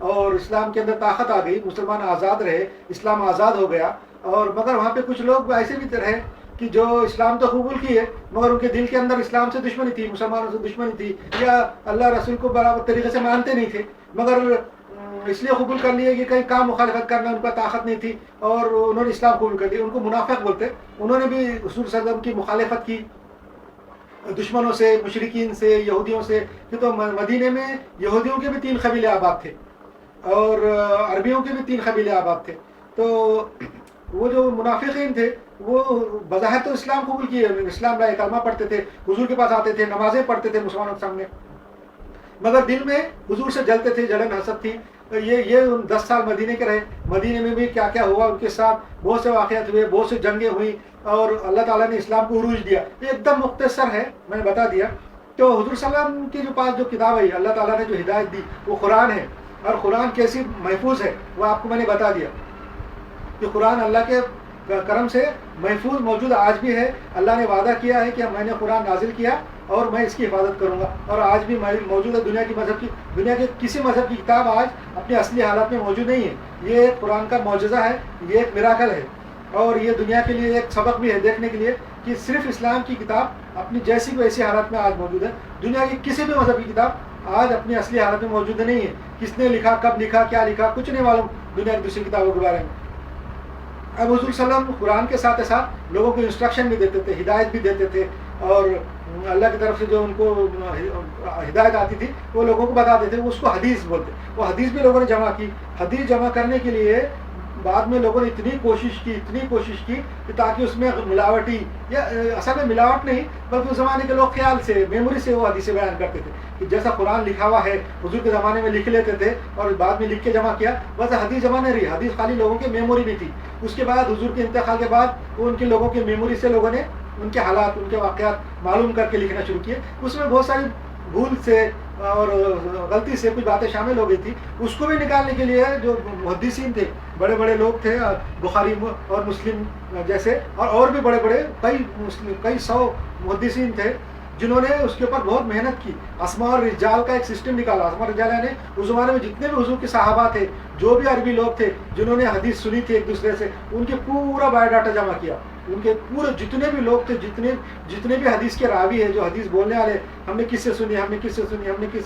اور اسلام کے اندر طاقت آ گئی, مسلمان آزاد رہے, اسلام آزاد ہو گیا. اور مگر وہاں پہ کچھ لوگ ایسے بھی رہے کہ جو اسلام تو قبول کیے مگر ان کے دل کے اندر اسلام سے دشمنی تھی, مسلمانوں سے دشمنی تھی, یا اللہ رسول کو برابر طریقے سے مانتے نہیں تھے, مگر اس لیے قبول کر لیے کہ کہیں کام مخالفت کرنا ان کا طاقت نہیں تھی اور انہوں نے اسلام قبول کر لیا. ان کو منافق بولتے. انہوں نے بھی رسول صلی اللہ علیہ وسلم کی مخالفت کی دشمنوں سے, مشرکین سے, یہودیوں سے. تو مدینے میں یہودیوں کے بھی 3 قبیلے آباد تھے اور عربیوں کے بھی 3 قبیلے آباد تھے. تو وہ جو منافقین تھے وہ بظاہر تو اسلام قبول کیے, اسلام لائے, کلمہ پڑھتے تھے, حضور کے پاس آتے تھے, نمازیں پڑھتے تھے مسلمانوں کے سامنے, مگر دل میں حضور سے جلتے تھے, جلن حسد تھی. یہ 10 سال مدینے کے رہے. مدینے میں بھی کیا کیا ہوا ان کے ساتھ, بہت سے واقعات ہوئے, بہت سے جنگیں ہوئی اور اللہ تعالیٰ نے اسلام کو عروج دیا. یہ ایک دم مختصر ہے, میں نے بتا دیا. تو حضور صلی اللہ علیہ وسلم کے پاس جو کتاب ہے, اللہ تعالیٰ نے جو ہدایت دی وہ قرآن ہے. اور قرآن کیسی محفوظ ہے وہ آپ کو میں نے بتا دیا کہ قرآن اللہ کے کرم سے محفوظ موجود آج بھی ہے. اللہ نے وعدہ کیا ہے کہ میں نے قرآن نازل کیا اور میں اس کی حفاظت کروں گا, اور آج بھی موجود ہے. دنیا کے کسی مذہب کی کتاب آج اپنی اصلی حالت میں موجود نہیں ہے. یہ ایک قرآن کا معجزہ ہے, یہ ایک میراکل ہے, اور یہ دنیا کے لیے ایک سبق بھی ہے دیکھنے کے لیے کہ صرف اسلام کی کتاب اپنی جیسی کو ایسی حالت میں آج موجود ہے. دنیا کی کسی بھی مذہب کی کتاب آج اپنی اصلی حالت میں موجود نہیں ہے. کس نے لکھا, کب لکھا, کیا لکھا, کچھ نہیں معلوم دنیا کی دوسری کتابوں کے بارے میں. اب حضور صلی اللہ علیہ وسلم قرآن کے ساتھ ساتھ لوگوں کو انسٹرکشن بھی دیتے تھے, ہدایت بھی دیتے تھے, اور اللہ کی طرف سے جو ان کو ہدایت آتی تھی وہ لوگوں کو بتاتے تھے. اس کو حدیث بولتے. وہ حدیث بھی لوگوں نے جمع کی. حدیث جمع کرنے کے لیے بعد میں لوگوں نے اتنی کوشش کی کہ تاکہ اس میں ملاوٹی, یا اصل میں ملاوٹ نہیں بلکہ اس زمانے کے لوگ خیال سے, میموری سے وہ حدیثیں بیان کرتے تھے کہ جیسا قرآن لکھا ہوا ہے حضور کے زمانے میں لکھ لیتے تھے اور بعد میں لکھ کے جمع کیا. ویسے حدیث جمع نہیں رہی. حدیث خالی لوگوں کی میموری میں تھی. اس کے بعد حضور کے انتقال کے بعد وہ ان کے لوگوں کی میموری سے لوگوں نے ان کے حالات, ان کے واقعات معلوم کر کے لکھنا شروع کیے. اس میں بہت ساری بھول سے اور غلطی سے کچھ باتیں شامل ہو گئی تھی. اس کو بھی نکالنے کے لیے جو محدثین تھے, بڑے بڑے لوگ تھے, بخاری اور مسلم جیسے, اور بھی بڑے بڑے کئی 100 محدثین تھے جنہوں نے اس کے اوپر بہت محنت کی. اسماء اور رجال کا ایک سسٹم نکالا. اسماء اور رجال یعنی اس زمانے میں جتنے بھی حضور کے صحابہ تھے, جو بھی عربی لوگ تھے جنہوں نے حدیث سنی تھی ایک دوسرے سے, ان کے پورا بایو ڈاٹا جمع کیا. ان کے پورے جتنے بھی لوگ تھے, جتنے بھی حدیث کے راوی ہیں, جو حدیث بولنے والے, ہم نے کس سے سنی, ہم نے کس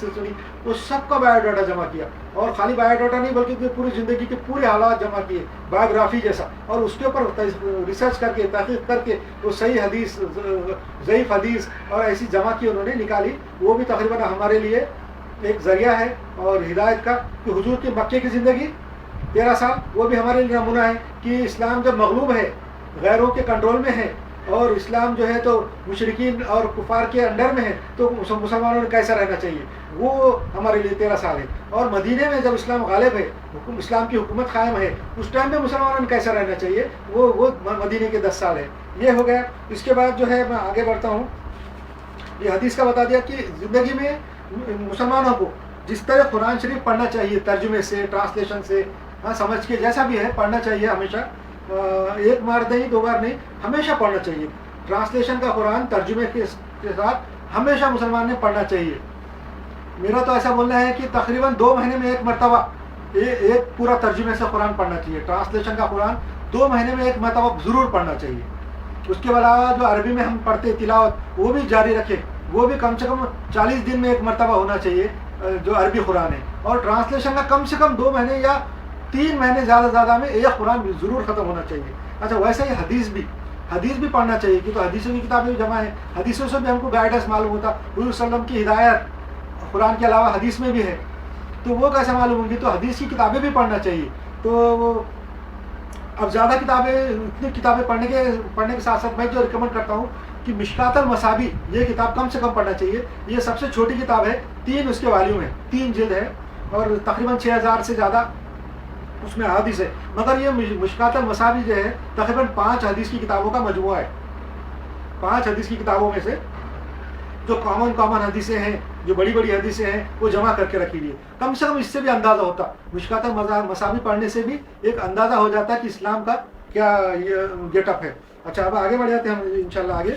سے سنی, وہ سب کا بایو ڈاٹا جمع کیا. اور خالی بایو ڈاٹا نہیں بلکہ پوری زندگی کے پورے حالات جمع کیے, بایوگرافی جیسا, اور اس کے اوپر ریسرچ کر کے, تحقیق کر کے وہ صحیح حدیث, ضعیف حدیث اور ایسی جمع کی انہوں نے نکالی. وہ بھی تقریباً ہمارے لیے ایک ذریعہ ہے اور ہدایت کا کہ حضور کی مکے کی زندگی 13 سال وہ بھی ہمارے لیے نمونہ ہے کہ اسلام جب مغلوب ہے, غیروں کے کنٹرول میں ہے, اور اسلام جو ہے تو مشرکین اور کفار کے انڈر میں ہے, تو مسلمانوں نے کیسا رہنا چاہیے. وہ ہمارے لیے 13 سال ہے. اور مدینے میں جب اسلام غالب ہے, اسلام کی حکومت قائم ہے, اس ٹائم میں مسلمانوں نے کیسا رہنا چاہیے, وہ مدینے کے 10 سال ہے. یہ ہو گیا. اس کے بعد جو ہے میں آگے بڑھتا ہوں. یہ حدیث کا بتا دیا کہ زندگی میں مسلمانوں کو جس طرح قرآن شریف پڑھنا چاہیے, ترجمے سے, ٹرانسلیشن سے, سمجھ کے, جیسا بھی ہے پڑھنا چاہیے ہمیشہ. ایک بار نہیں, 2 بار نہیں, ہمیشہ پڑھنا چاہیے. ٹرانسلیشن کا قرآن ترجمے کے ساتھ ہمیشہ مسلمان نے پڑھنا چاہیے. میرا تو ایسا بولنا ہے کہ تقریباً 2 مہینے میں ایک مرتبہ ایک پورا ترجمے سے قرآن پڑھنا چاہیے. ٹرانسلیشن کا قرآن 2 مہینے میں ایک مرتبہ ضرور پڑھنا چاہیے. اس کے علاوہ جو عربی میں ہم پڑھتے تلاوت وہ بھی جاری رکھیں, وہ بھی کم سے کم 40 دن میں ایک مرتبہ ہونا چاہیے جو عربی قرآن ہے. اور ٹرانسلیشن کا کم سے کم 2 مہینے یا 3 مہینے زیادہ میں ایک قرآن ضرور ختم ہونا چاہیے. اچھا, ویسے ہی حدیث بھی پڑھنا چاہیے کیونکہ حدیثوں کی کتابیں بھی جمع ہیں. حدیثوں سے بھی ہم کو گائیڈنس معلوم ہوتا. حضور صلی اللہ علیہ وسلم کی ہدایت قرآن کے علاوہ حدیث میں بھی ہے, تو وہ کیسے معلوم ہوں گی. تو حدیث کی کتابیں بھی پڑھنا چاہیے. تو اب زیادہ اتنی کتابیں پڑھنے کے ساتھ ساتھ میں جو ریکمنڈ کرتا ہوں کہ مشکات المصابیح, یہ کتاب کم سے کم پڑھنا چاہیے. یہ سب سے چھوٹی کتاب ہے, 3 اس کے والیوم ہیں, 3 جلد ہے, اور تقریباً 6000 سے زیادہ اس میں حدیث ہے. مگر یہ مشکات المصابیح جو ہے تقریباً 5 حدیث کی کتابوں کا مجموعہ ہے. 5 حدیث کی کتابوں میں سے جو کامن حدیثیں ہیں, جو بڑی حدیثیں ہیں, وہ جمع کر کے رکھی ہوئی ہے. کم سے کم اس سے بھی اندازہ ہوتا, مشکات المصابیح پڑھنے سے بھی ایک اندازہ ہو جاتا ہے کہ اسلام کا کیا گیٹ اپ ہے. اچھا, اب آگے بڑھ جاتے ہیں ہم انشاءاللہ. آگے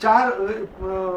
4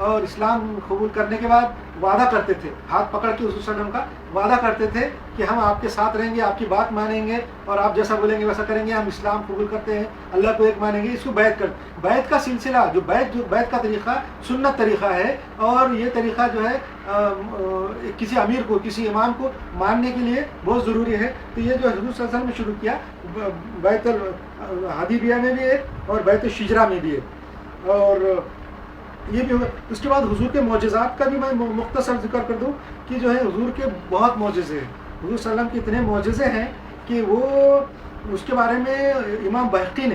اور اسلام قبول کرنے کے بعد وعدہ کرتے تھے، ہاتھ پکڑ کے حضور صلی اللہ علیہ وسلم کا وعدہ کرتے تھے کہ ہم آپ کے ساتھ رہیں گے، آپ کی بات مانیں گے اور آپ جیسا بولیں گے ویسا کریں گے، ہم اسلام قبول کرتے ہیں، اللہ کو ایک مانیں گے، اس کو بیعت کا سلسلہ جو بیعت کا طریقہ سنت طریقہ ہے، اور یہ طریقہ جو ہے کسی امیر کو، کسی امام کو ماننے کے لیے بہت ضروری ہے۔ تو یہ جو حضور صلی اللہ علیہ وسلم نے شروع کیا بیت الحدیبیہ میں بھی ہے اور بیت الشجرہ میں بھی ہے، اور یہ بھی ہوگا۔ اس کے بعد حضور کے معجزات کا بھی میں مختصر ذکر کر دوں کہ جو ہے حضور کے بہت معجزے ہیں، حضور صلی اللہ علیہ وسلم کے اتنے معجزے ہیں کہ وہ اس کے بارے میں امام بہقی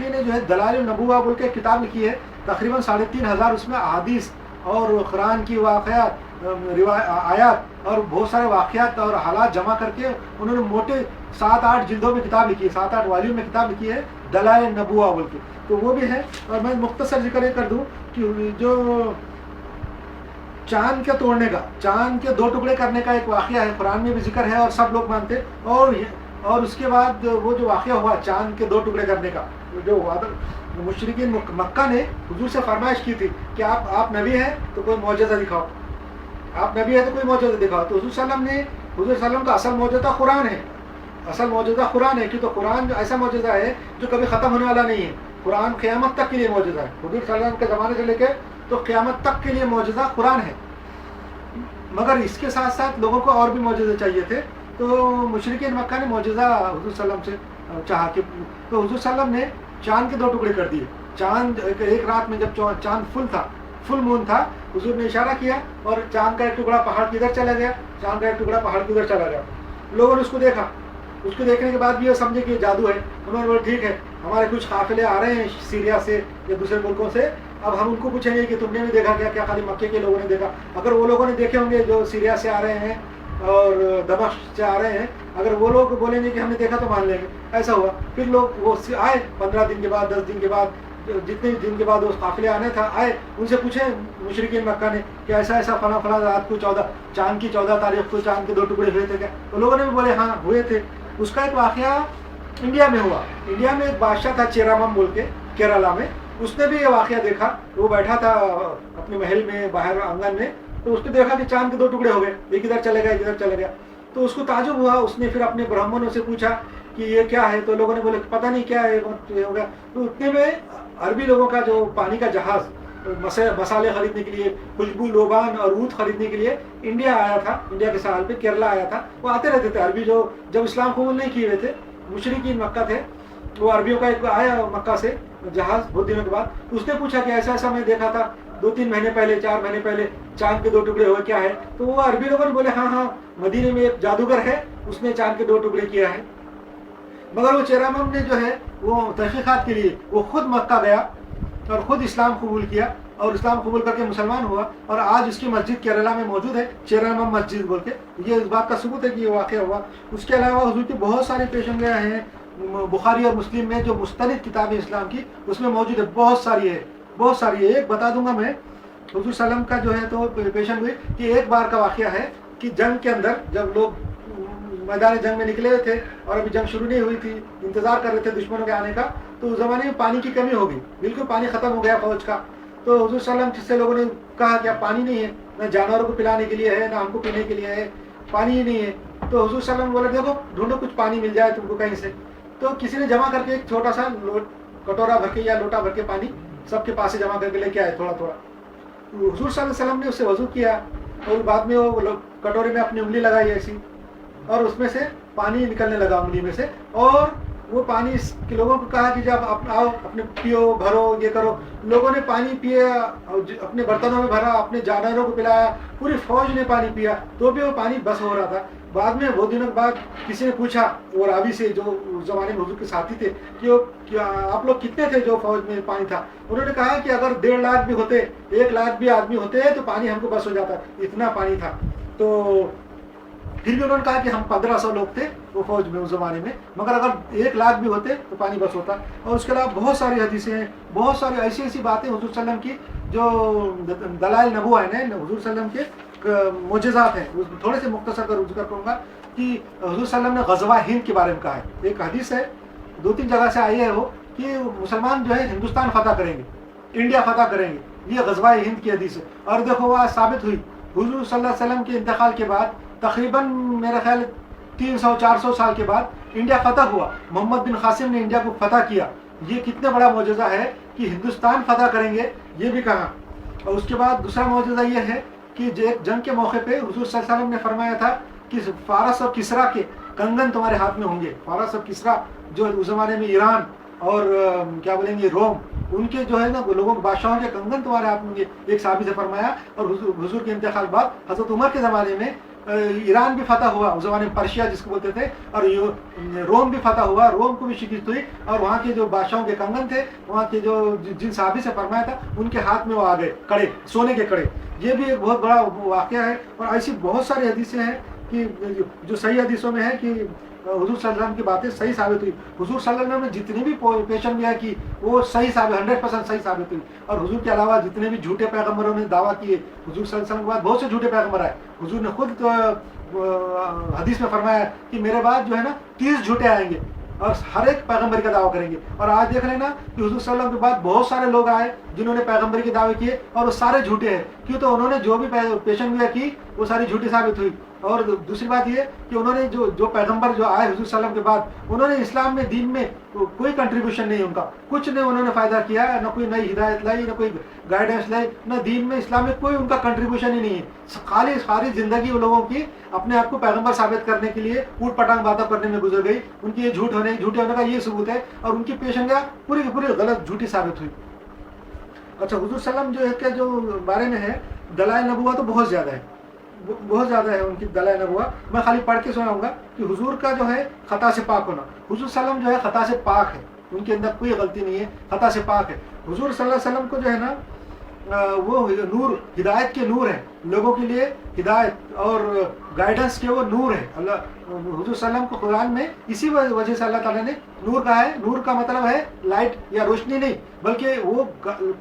نے جو ہے دلائل النبوہ بول کے کتاب لکھی ہے، تقریباً 3,500 اس میں احادیث اور قرآن کی واقعات آیات اور بہت سارے واقعات اور حالات جمع کر کے انہوں نے موٹے 7-8 جلدوں میں کتاب لکھی ہے، 7-8 والیوم میں کتاب لکھی ہے دلائل النبوہ بول کے، تو وہ بھی ہے۔ اور میں مختصر ذکر یہ کر دوں کہ جو چاند کے توڑنے کا، چاند کے 2 ٹکڑے کرنے کا ایک واقعہ ہے، قرآن میں بھی ذکر ہے اور سب لوگ مانتے، اور اس کے بعد وہ جو واقعہ ہوا چاند کے 2 ٹکڑے کرنے کا، جو مشرکین مکہ نے حضور سے فرمائش کی تھی کہ آپ نبی ہیں تو کوئی معجزہ دکھاؤ، آپ نبی ہیں تو کوئی معجزہ دکھاؤ، تو حضور صلی اللہ علیہ وسلم کا اصل معجزہ قرآن ہے، اصل معجزہ قرآن ہے، کہ تو قرآن ایسا معجزہ ہے جو کبھی ختم ہونے والا نہیں ہے، قرآن قیامت تک کے لیے معجزہ ہے، حضور صلی اللہ علیہ وسلم کے زمانے سے لے کے تو قیامت تک کے لیے معجزہ قرآن ہے۔ مگر اس کے ساتھ ساتھ لوگوں کو اور بھی معجزے چاہیے تھے، تو مشرکین مکہ نے معجزہ حضور صلی اللہ علیہ وسلم سے چاہا کہ تو حضور صلی اللہ علیہ وسلم نے چاند کے 2 ٹکڑے کر دیے، چاند ایک رات میں جب چاند فل مون تھا، حضور نے اشارہ کیا اور چاند کا ایک ٹکڑا پہاڑ کی ادھر چلا گیا، چاند کا ایک ٹکڑا پہاڑ کی ادھر چلا گیا، لوگوں نے اس کو دیکھا، اس کو دیکھنے کے بعد بھی یہ سمجھے کہ یہ جادو ہے، انہوں نے بولا ٹھیک ہے ہمارے کچھ قافلے آ رہے ہیں سیریا سے یا دوسرے ملکوں سے، اب ہم ان کو پوچھیں گے کہ تم نے بھی دیکھا کیا خالی مکے کے لوگوں نے دیکھا؟ اگر وہ لوگوں نے دیکھے ہوں گے جو سیریا سے آ رہے ہیں اور دمشق سے آ رہے ہیں، اگر وہ لوگ بولیں گے کہ ہم نے دیکھا تو مان لیں گے۔ ایسا ہوا، پھر لوگ وہ آئے 15 دن کے بعد، 10 دن کے بعد، جتنے دن کے بعد وہ قافلے آنے تھا آئے، ان سے پوچھے مشرکین مکہ نے کہ ایسا فلاں رات کو چاند کی 14 تاریخ کو چاند کے 2 ٹکڑے ہوئے تھے کیا؟ تو لوگوں نے بھی بولے ہاں ہوئے تھے۔ اس کا ایک واقعہ انڈیا میں ہوا، انڈیا میں ایک بادشاہ تھا چیرامم بول کے، کیرلا میں، اس نے بھی یہ واقعہ دیکھا، وہ بیٹھا تھا اپنے محل میں باہر آنگن میں، تو اس نے دیکھا کہ چاند کے 2 ٹکڑے ہو گئے، ایک ادھر چلے گیا ایک ادھر چلے گیا، تو اس کو تعجب ہوا، اس نے پھر اپنے برہمنوں سے پوچھا کہ یہ کیا ہے، تو لوگوں نے بولے پتہ نہیں کیا ہے ہو گیا۔ تو اتنے میں عربی لوگوں کا جو پانی کا جہاز مسالے خریدنے کے لیے، خوشبو لوبان اور اود خریدنے کے لیے انڈیا آیا تھا، انڈیا کے ساحل پہ کیرلا آیا تھا، وہ آتے رہتے تھے عربی، جو جب اسلام قبول نہیں کیے ہوئے تھے مشرکین مکہ تھے، وہ عربیوں کا ایک آیا مکہ سے جہاز بہت دنوں کے بعد، اس نے پوچھا کہ ایسا میں دیکھا تھا 2-3 مہینے پہلے، 4 مہینے پہلے چاند کے 2 ٹکڑے ہوئے، کیا ہے؟ تو وہ عربی لوگوں نے بولے ہاں مدینے میں ایک جادوگر ہے، اس نے چاند کے 2 ٹکڑے کیا ہے۔ مگر وہ چیرامم نے جو ہے وہ تحقیقات کے لیے وہ خود مکہ گیا اور خود اسلام قبول کیا، اور اسلام قبول کر کے مسلمان ہوا، اور آج اس کی مسجد کیرلا میں موجود ہے، چیرامم مسجد بول کے، یہ اس بات کا ثبوت ہے کہ یہ واقعہ ہوا۔ اس کے علاوہ حضور کی بہت ساری پیشن گویاں ہیں، بخاری اور مسلم میں جو مستند کتابیں اسلام کی اس میں موجود ہے، بہت ساری ہے، ایک بتا دوں گا میں، حضور صلی اللہ علیہ وسلم کا جو ہے تو پیشن گوئی کہ ایک بار کا واقعہ ہے کہ جنگ کے اندر جب لوگ میدان جنگ میں نکلے ہوئے تھے اور ابھی جنگ شروع نہیں ہوئی تھی، انتظار کر رہے تھے دشمنوں کے آنے کا، تو اس زمانے میں پانی کی کمی ہو گئی، بالکل پانی ختم ہو گیا فوج کا، تو حضور صلی اللہ علیہ وسلم سے لوگوں نے کہا کہ اب پانی نہیں ہے، نہ جانوروں کو پلانے کے لیے ہے، نہ ہم کو پینے کے لیے ہے، پانی ہی نہیں ہے۔ تو حضور صلی اللہ علیہ وسلم بولے دیکھو ڈھونڈو کچھ پانی مل جائے تم کو کہیں سے، تو کسی نے جمع کر کے ایک چھوٹا سا کٹورا بھر کے یا لوٹا بھر کے پانی سب کے پاس سے جمع کر کے لے کے آئے تھوڑا تھوڑا، حضور صلی اللہ علیہ وسلم نے اس سے وضو کیا، اور بعد میں وہ کٹورے میں اپنی انگلی لگائی ایسی، اور اس میں سے پانی نکلنے لگا انگلی میں سے، اور وہ پانی لوگوں کو کہا کہ جب آؤ اپنے پیو بھرو یہ کرو، لوگوں نے پانی پیا، اپنے برتنوں میں بھرا، اپنے جانوروں کو پلایا، پوری فوج نے پانی پیا، تو بھی وہ پانی بس ہو رہا تھا۔ بعد میں بہت دنوں بعد کسی نے پوچھا وہ راوی سے جو اس زمانے میں حضور کے ساتھی تھے کہ آپ لوگ کتنے تھے جو فوج میں پانی تھا؟ انہوں نے کہا کہ اگر 1.5 لاکھ بھی ہوتے، 1 لاکھ بھی آدمی ہوتے تو پانی ہم کو بس ہو جاتا، اتنا پانی تھا۔ تو پھر بھی انہوں نے کہا کہ ہم 1500 لوگ تھے وہ فوج میں اس زمانے میں، مگر اگر 1 لاکھ بھی ہوتے تو پانی بس ہوتا۔ اور اس کے علاوہ بہت ساری حدیثیں ہیں، بہت ساری ایسی باتیں حضور صلی اللہ علیہ وسلم کی جو دلائل نبوہ ہیں، حضور صلی اللہ علیہ وسلم کے معجزات ہیں، تھوڑے سے مختصر کر ذکر کروں گا کہ حضور صلی اللہ علیہ وسلم نے غزوہ ہند کے بارے میں کہا ہے، ایک حدیث ہے 2-3 جگہ سے آئی ہے وہ، کہ مسلمان جو ہے ہندوستان فتح کریں گے، انڈیا فتح کریں گے، یہ غزوہ ہند کی حدیث ہے. اور دیکھو وہ ثابت ہوئی حضور صلی اللہ علیہ وسلم کے انتقال کے بعد تقریباً میرا خیال 300-400 سال کے بعد انڈیا فتح ہوا. محمد بن قاسم نے انڈیا کو فتح کیا. یہ کتنا بڑا معجزہ ہے کہ ہندوستان فتح کریں گے یہ بھی کہا. اور اس کے بعد دوسرا معجزہ یہ ہے کہ ایک جنگ کے موقع پہ حضور صلی اللہ علیہ وسلم نے فرمایا تھا کہ فارس اور کسرا کے کنگن تمہارے ہاتھ میں ہوں گے. فارس اور کسرا جو اس زمانے میں ایران اور کیا بولیں گے روم, ان کے جو ہے نا لوگوں کے بادشاہوں کے کنگن تمہارے ہاتھ میں ہوں گے, ایک صحابی سے فرمایا. اور حضور کے انتقال بعد حضرت عمر کے زمانے میں ایران بھی فتح ہوا, اس زمانے میں پرشیا جس کو بولتے تھے, اور روم بھی فتح ہوا, روم کو بھی شکست ہوئی. اور وہاں کے جو بادشاہوں کے کنگن تھے, وہاں کے جو جن صحابی سے فرمایا تھا ان کے ہاتھ میں وہ آ گئے کڑے, سونے کے کڑے. یہ بھی ایک بہت بڑا واقعہ ہے. اور ایسی بہت ساری حدیثیں ہیں کہ جو صحیح حدیثوں میں ہے کہ حضور صلی اللہ علیہ وسلم کی باتیں صحیح ثابت ہوئی. حضور صلی اللہ علیہ وسلم نے جتنی بھی پیشن گیا کی وہ صحیح ثابت 100% صحیح ثابت ہوئی. اور حضور کے علاوہ جتنے بھی جھوٹے پیغمبروں نے دعویٰ کیے, حضور صلی اللہ علیہ وسلم کے بعد بہت سے جھوٹے پیغمبر آئے. حضور نے خود حدیث میں فرمایا کہ میرے بعد جو ہے نا 30 جھوٹے آئیں گے اور ہر ایک پیغمبری کا دعویٰ کریں گے. اور آج دیکھ رہے نا کہ حضور صلی اللہ علیہ وسلم کے بعد بہت سارے لوگ آئے جنہوں نے پیغمبری کے دعوے کیے اور وہ سارے جھوٹے ہیں. کیوں؟ تو انہوں نے جو بھی پیشن گوئی کی وہ ساری جھوٹی ثابت ہوئی. اور دوسری بات یہ کہ انہوں نے جو پیغمبر جو آئے حضور صلی اللہ علیہ وسلم کے بعد, انہوں نے اسلام میں دین میں کوئی کنٹریبیوشن نہیں, ان کا کچھ نہیں انہوں نے فائدہ کیا, نہ کوئی نئی ہدایت لائی, نہ کوئی گائیڈنس لائی, نہ دین میں اسلام میں کوئی ان کا کنٹریبیوشن ہی نہیں ہے. خالی ساری زندگی وہ لوگوں کی اپنے آپ کو پیغمبر ثابت کرنے کے لیے اوٹ پٹانگ باتیں کرنے میں گزر گئی. ان کی یہ جھوٹے ہونے کا یہ ثبوت ہے. اور ان کی پیشن گوئی پوری کی پوری غلط جھوٹی ثابت ہوئی. اچھا, حضور صلی اللہ علیہ وسلم کے جو بارے میں ہے دلائل نبوت تو بہت زیادہ ہے, بہت زیادہ ہے ان کی دلائل نبوت. میں خالی پڑھ کے سناؤں گا کہ حضور کا جو ہے خطا سے پاک ہونا. حضور صلی اللہ علیہ وسلم جو ہے خطا سے پاک ہے, ان کے اندر کوئی غلطی نہیں ہے, خطا سے پاک ہے. حضور صلی اللہ علیہ وسلم کو جو ہے نا وہ نور, ہدایت کے نور ہے, لوگوں کے لیے ہدایت اور گائیڈنس کے وہ نور ہے. اللہ حضور صلی اللہ علیہ وسلم کو قرآن میں اسی وجہ سے اللہ تعالیٰ نے نور کہا ہے. نور کا مطلب ہے لائٹ یا روشنی نہیں, بلکہ وہ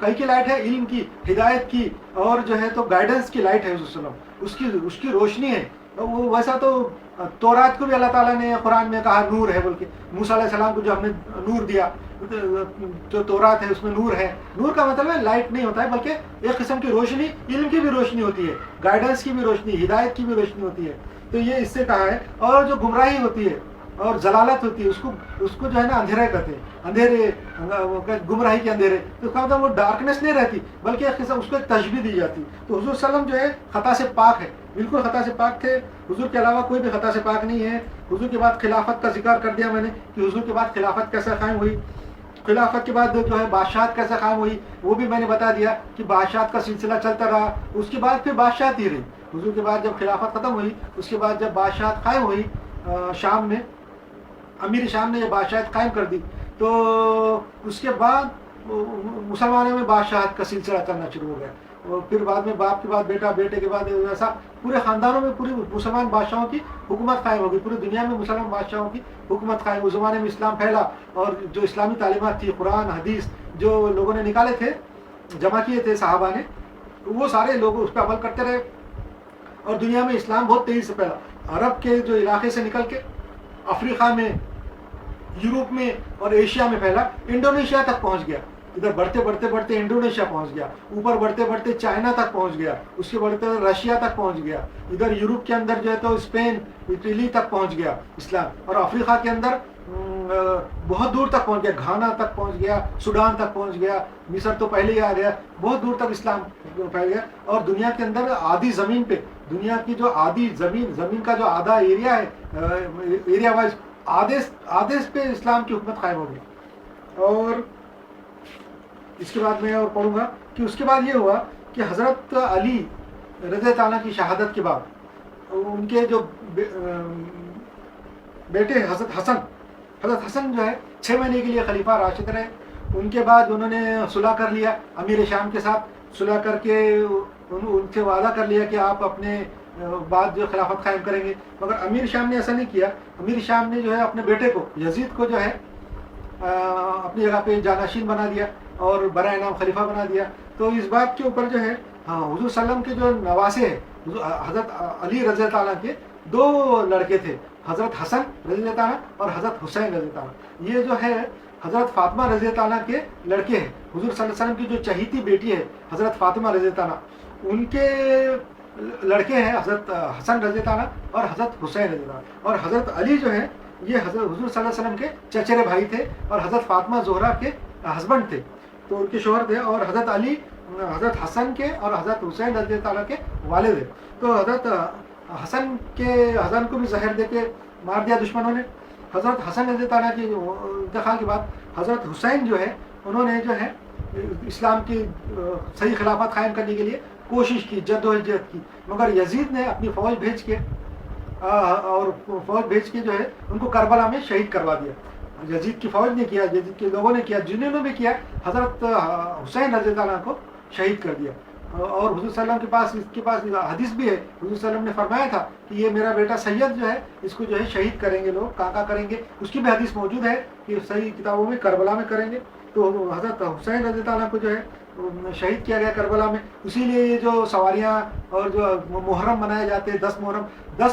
کئی کی لائٹ ہے, علم کی, ہدایت کی اور جو ہے تو گائیڈنس کی لائٹ ہے. حضور صلی اللہ علیہ وسلم اس کی روشنی ہے. وہ ویسا تو تورات کو بھی اللہ تعالیٰ نے قرآن میں کہا نور ہے, بلکہ موسیٰ علیہ السلام کو جو ہم نے نور دیا, جو تورات ہے اس میں نور ہے. نور کا مطلب ہے لائٹ نہیں ہوتا ہے, بلکہ ایک قسم کی روشنی, علم کی بھی روشنی ہوتی ہے, گائیڈنس کی بھی روشنی, ہدایت کی بھی روشنی ہوتی ہے. تو یہ اس سے کہا ہے. اور جو گمراہی ہوتی ہے اور ضلالت ہوتی ہے اس کو جو ہے نا اندھیرے کہتے ہیں, اندھیرے, گمراہی کے اندھیرے. تو اس کا مطلب وہ ڈارکنیس نہیں رہتی, بلکہ ایک قسم اس کو ایک تشبیہ دی جاتی. تو حضور صلی اللہ علیہ وسلم جو ہے خطا سے پاک ہے, بالکل خطا سے پاک تھے. حضور کے علاوہ کوئی بھی خطا سے پاک نہیں ہے. حضور کے بعد خلافت کا ذکر کر دیا میں نے کہ حضور کے بعد خلافت کیسے قائم ہوئی. خلافت کے بعد جو ہے بادشاہت کیسے قائم ہوئی وہ بھی میں نے بتا دیا کہ بادشاہت کا سلسلہ چلتا رہا. اس کے بعد پھر بادشاہت ہی رہی. حضور کے بعد جب خلافت ختم ہوئی, اس کے بعد جب بادشاہت قائم ہوئی شام میں, امیر شام نے یہ بادشاہت قائم کر دی, تو اس کے بعد مسلمانوں میں بادشاہت کا سلسلہ چلنا شروع ہو گیا. پھر بعد میں باپ کے بعد بیٹا, بیٹے کے بعد ایسا پورے خاندانوں میں پوری مسلمان بادشاہوں کی حکومت قائم ہوگی. پوری دنیا میں مسلمان بادشاہوں کی حکومت قائم. اس زمانے میں اسلام پھیلا اور جو اسلامی تعلیمات تھی, قرآن حدیث جو لوگوں نے نکالے تھے, جمع کیے تھے صحابہ نے, وہ سارے لوگ اس پہ عمل کرتے رہے. اور دنیا میں اسلام بہت تیزی سے پھیلا. عرب کے جو علاقے سے نکل کے افریقہ میں, یورپ میں اور ایشیا میں پھیلا, انڈونیشیا تک پہنچ گیا. ادھر بڑھتے بڑھتے بڑھتے انڈونیشیا پہنچ گیا, اوپر بڑھتے بڑھتے چائنا تک پہنچ گیا, اس کے بڑھتے رشیا تک پہنچ گیا, ادھر یورپ کے اندر جو ہے تو اسپین, اٹلی تک پہنچ گیا اسلام. اور افریقہ کے اندر بہت دور تک پہنچ گیا, گھانا تک پہنچ گیا, سوڈان تک پہنچ گیا, مصر تو پہلے ہی آ گیا. بہت دور تک اسلام پھیل گیا. اور دنیا کے اندر آدھی زمین پہ, دنیا کی جو آدھی زمین کا جو آدھا ایریا ہے, ایریا وائز آدھے پہ اسلام کی حکومت قائم ہو گئی. اور اس کے بعد میں اور پڑھوں گا کہ اس کے بعد یہ ہوا کہ حضرت علی رضی اللہ عنہ کی شہادت کے بعد ان کے جو بیٹے حضرت حسن جو ہے 6 مہینے کے لیے خلیفہ راشد رہے. ان کے بعد انہوں نے صلح کر لیا امیر شام کے ساتھ, صلح کر کے ان سے وعدہ کر لیا کہ آپ اپنے بعد جو خلافت قائم کریں گے. مگر امیر شام نے ایسا نہیں کیا. امیر شام نے جو ہے اپنے بیٹے کو یزید کو جو ہے اپنی جگہ پہ جانشین بنا دیا اور برائے نام خلیفہ بنا دیا. تو اس بات کے اوپر جو ہے حضور صلی اللہ علیہ وسلم کے جو نواسے ہیں, حضرت علی رضی اللہ عنہ کے 2 لڑکے تھے, حضرت حسن رضی اللہ عنہ اور حضرت حسین رضی اللہ عنہ. یہ جو ہے حضرت فاطمہ رضی اللہ عنہ کے لڑکے ہیں. حضور صلی اللہ علیہ وسلم کی جو چہیتی بیٹی ہے حضرت فاطمہ رضی اللہ عنہ، ان کے لڑکے ہیں حضرت حسن رضی اللہ عنہ اور حضرت حسین رضی اللہ عنہ. اور حضرت علی جو ہے یہ حضرت حضور صلی اللہ علیہ وسلم کے چچیرے بھائی تھے اور حضرت فاطمہ زہرا کے ہسبینڈ تھے، تو ان کے شوہر تھے. اور حضرت علی حضرت حسن کے اور حضرت حسین رضی اللہ عنہ کے والد ہیں. تو حضرت حسن کو بھی زہر دے کے مار دیا دشمنوں نے. حضرت حسن رضی اللہ عنہ کے انتقال کے بعد حضرت حسین جو ہے انہوں نے جو ہے اسلام کی صحیح خلافت قائم کرنے کے لیے کوشش کی، جدوجہد کی، مگر یزید نے اپنی فوج بھیج کے جو ہے ان کو کربلا میں شہید کروا دیا. یزید کی فوج نے کیا، یزید کے لوگوں نے کیا، جنہوں نے بھی کیا، حضرت حسین رضی اللہ عنہ کو شہید کر دیا. اور حضور صلی اللہ علیہ وسلم کے پاس حدیث بھی ہے، حضور صلی اللہ علیہ وسلم نے فرمایا تھا کہ یہ میرا بیٹا سید جو ہے اس کو جو ہے شہید کریں گے لوگ، کہاں کریں گے، اس کی بھی حدیث موجود ہے کہ صحیح کتابوں میں کربلا میں کریں گے. تو حضرت حسین رضی اللہ عنہ کو جو ہے شہید کیا گیا کربلا میں. اسی لیے یہ جو سواریاں اور جو محرم منائے جاتے ہیں 10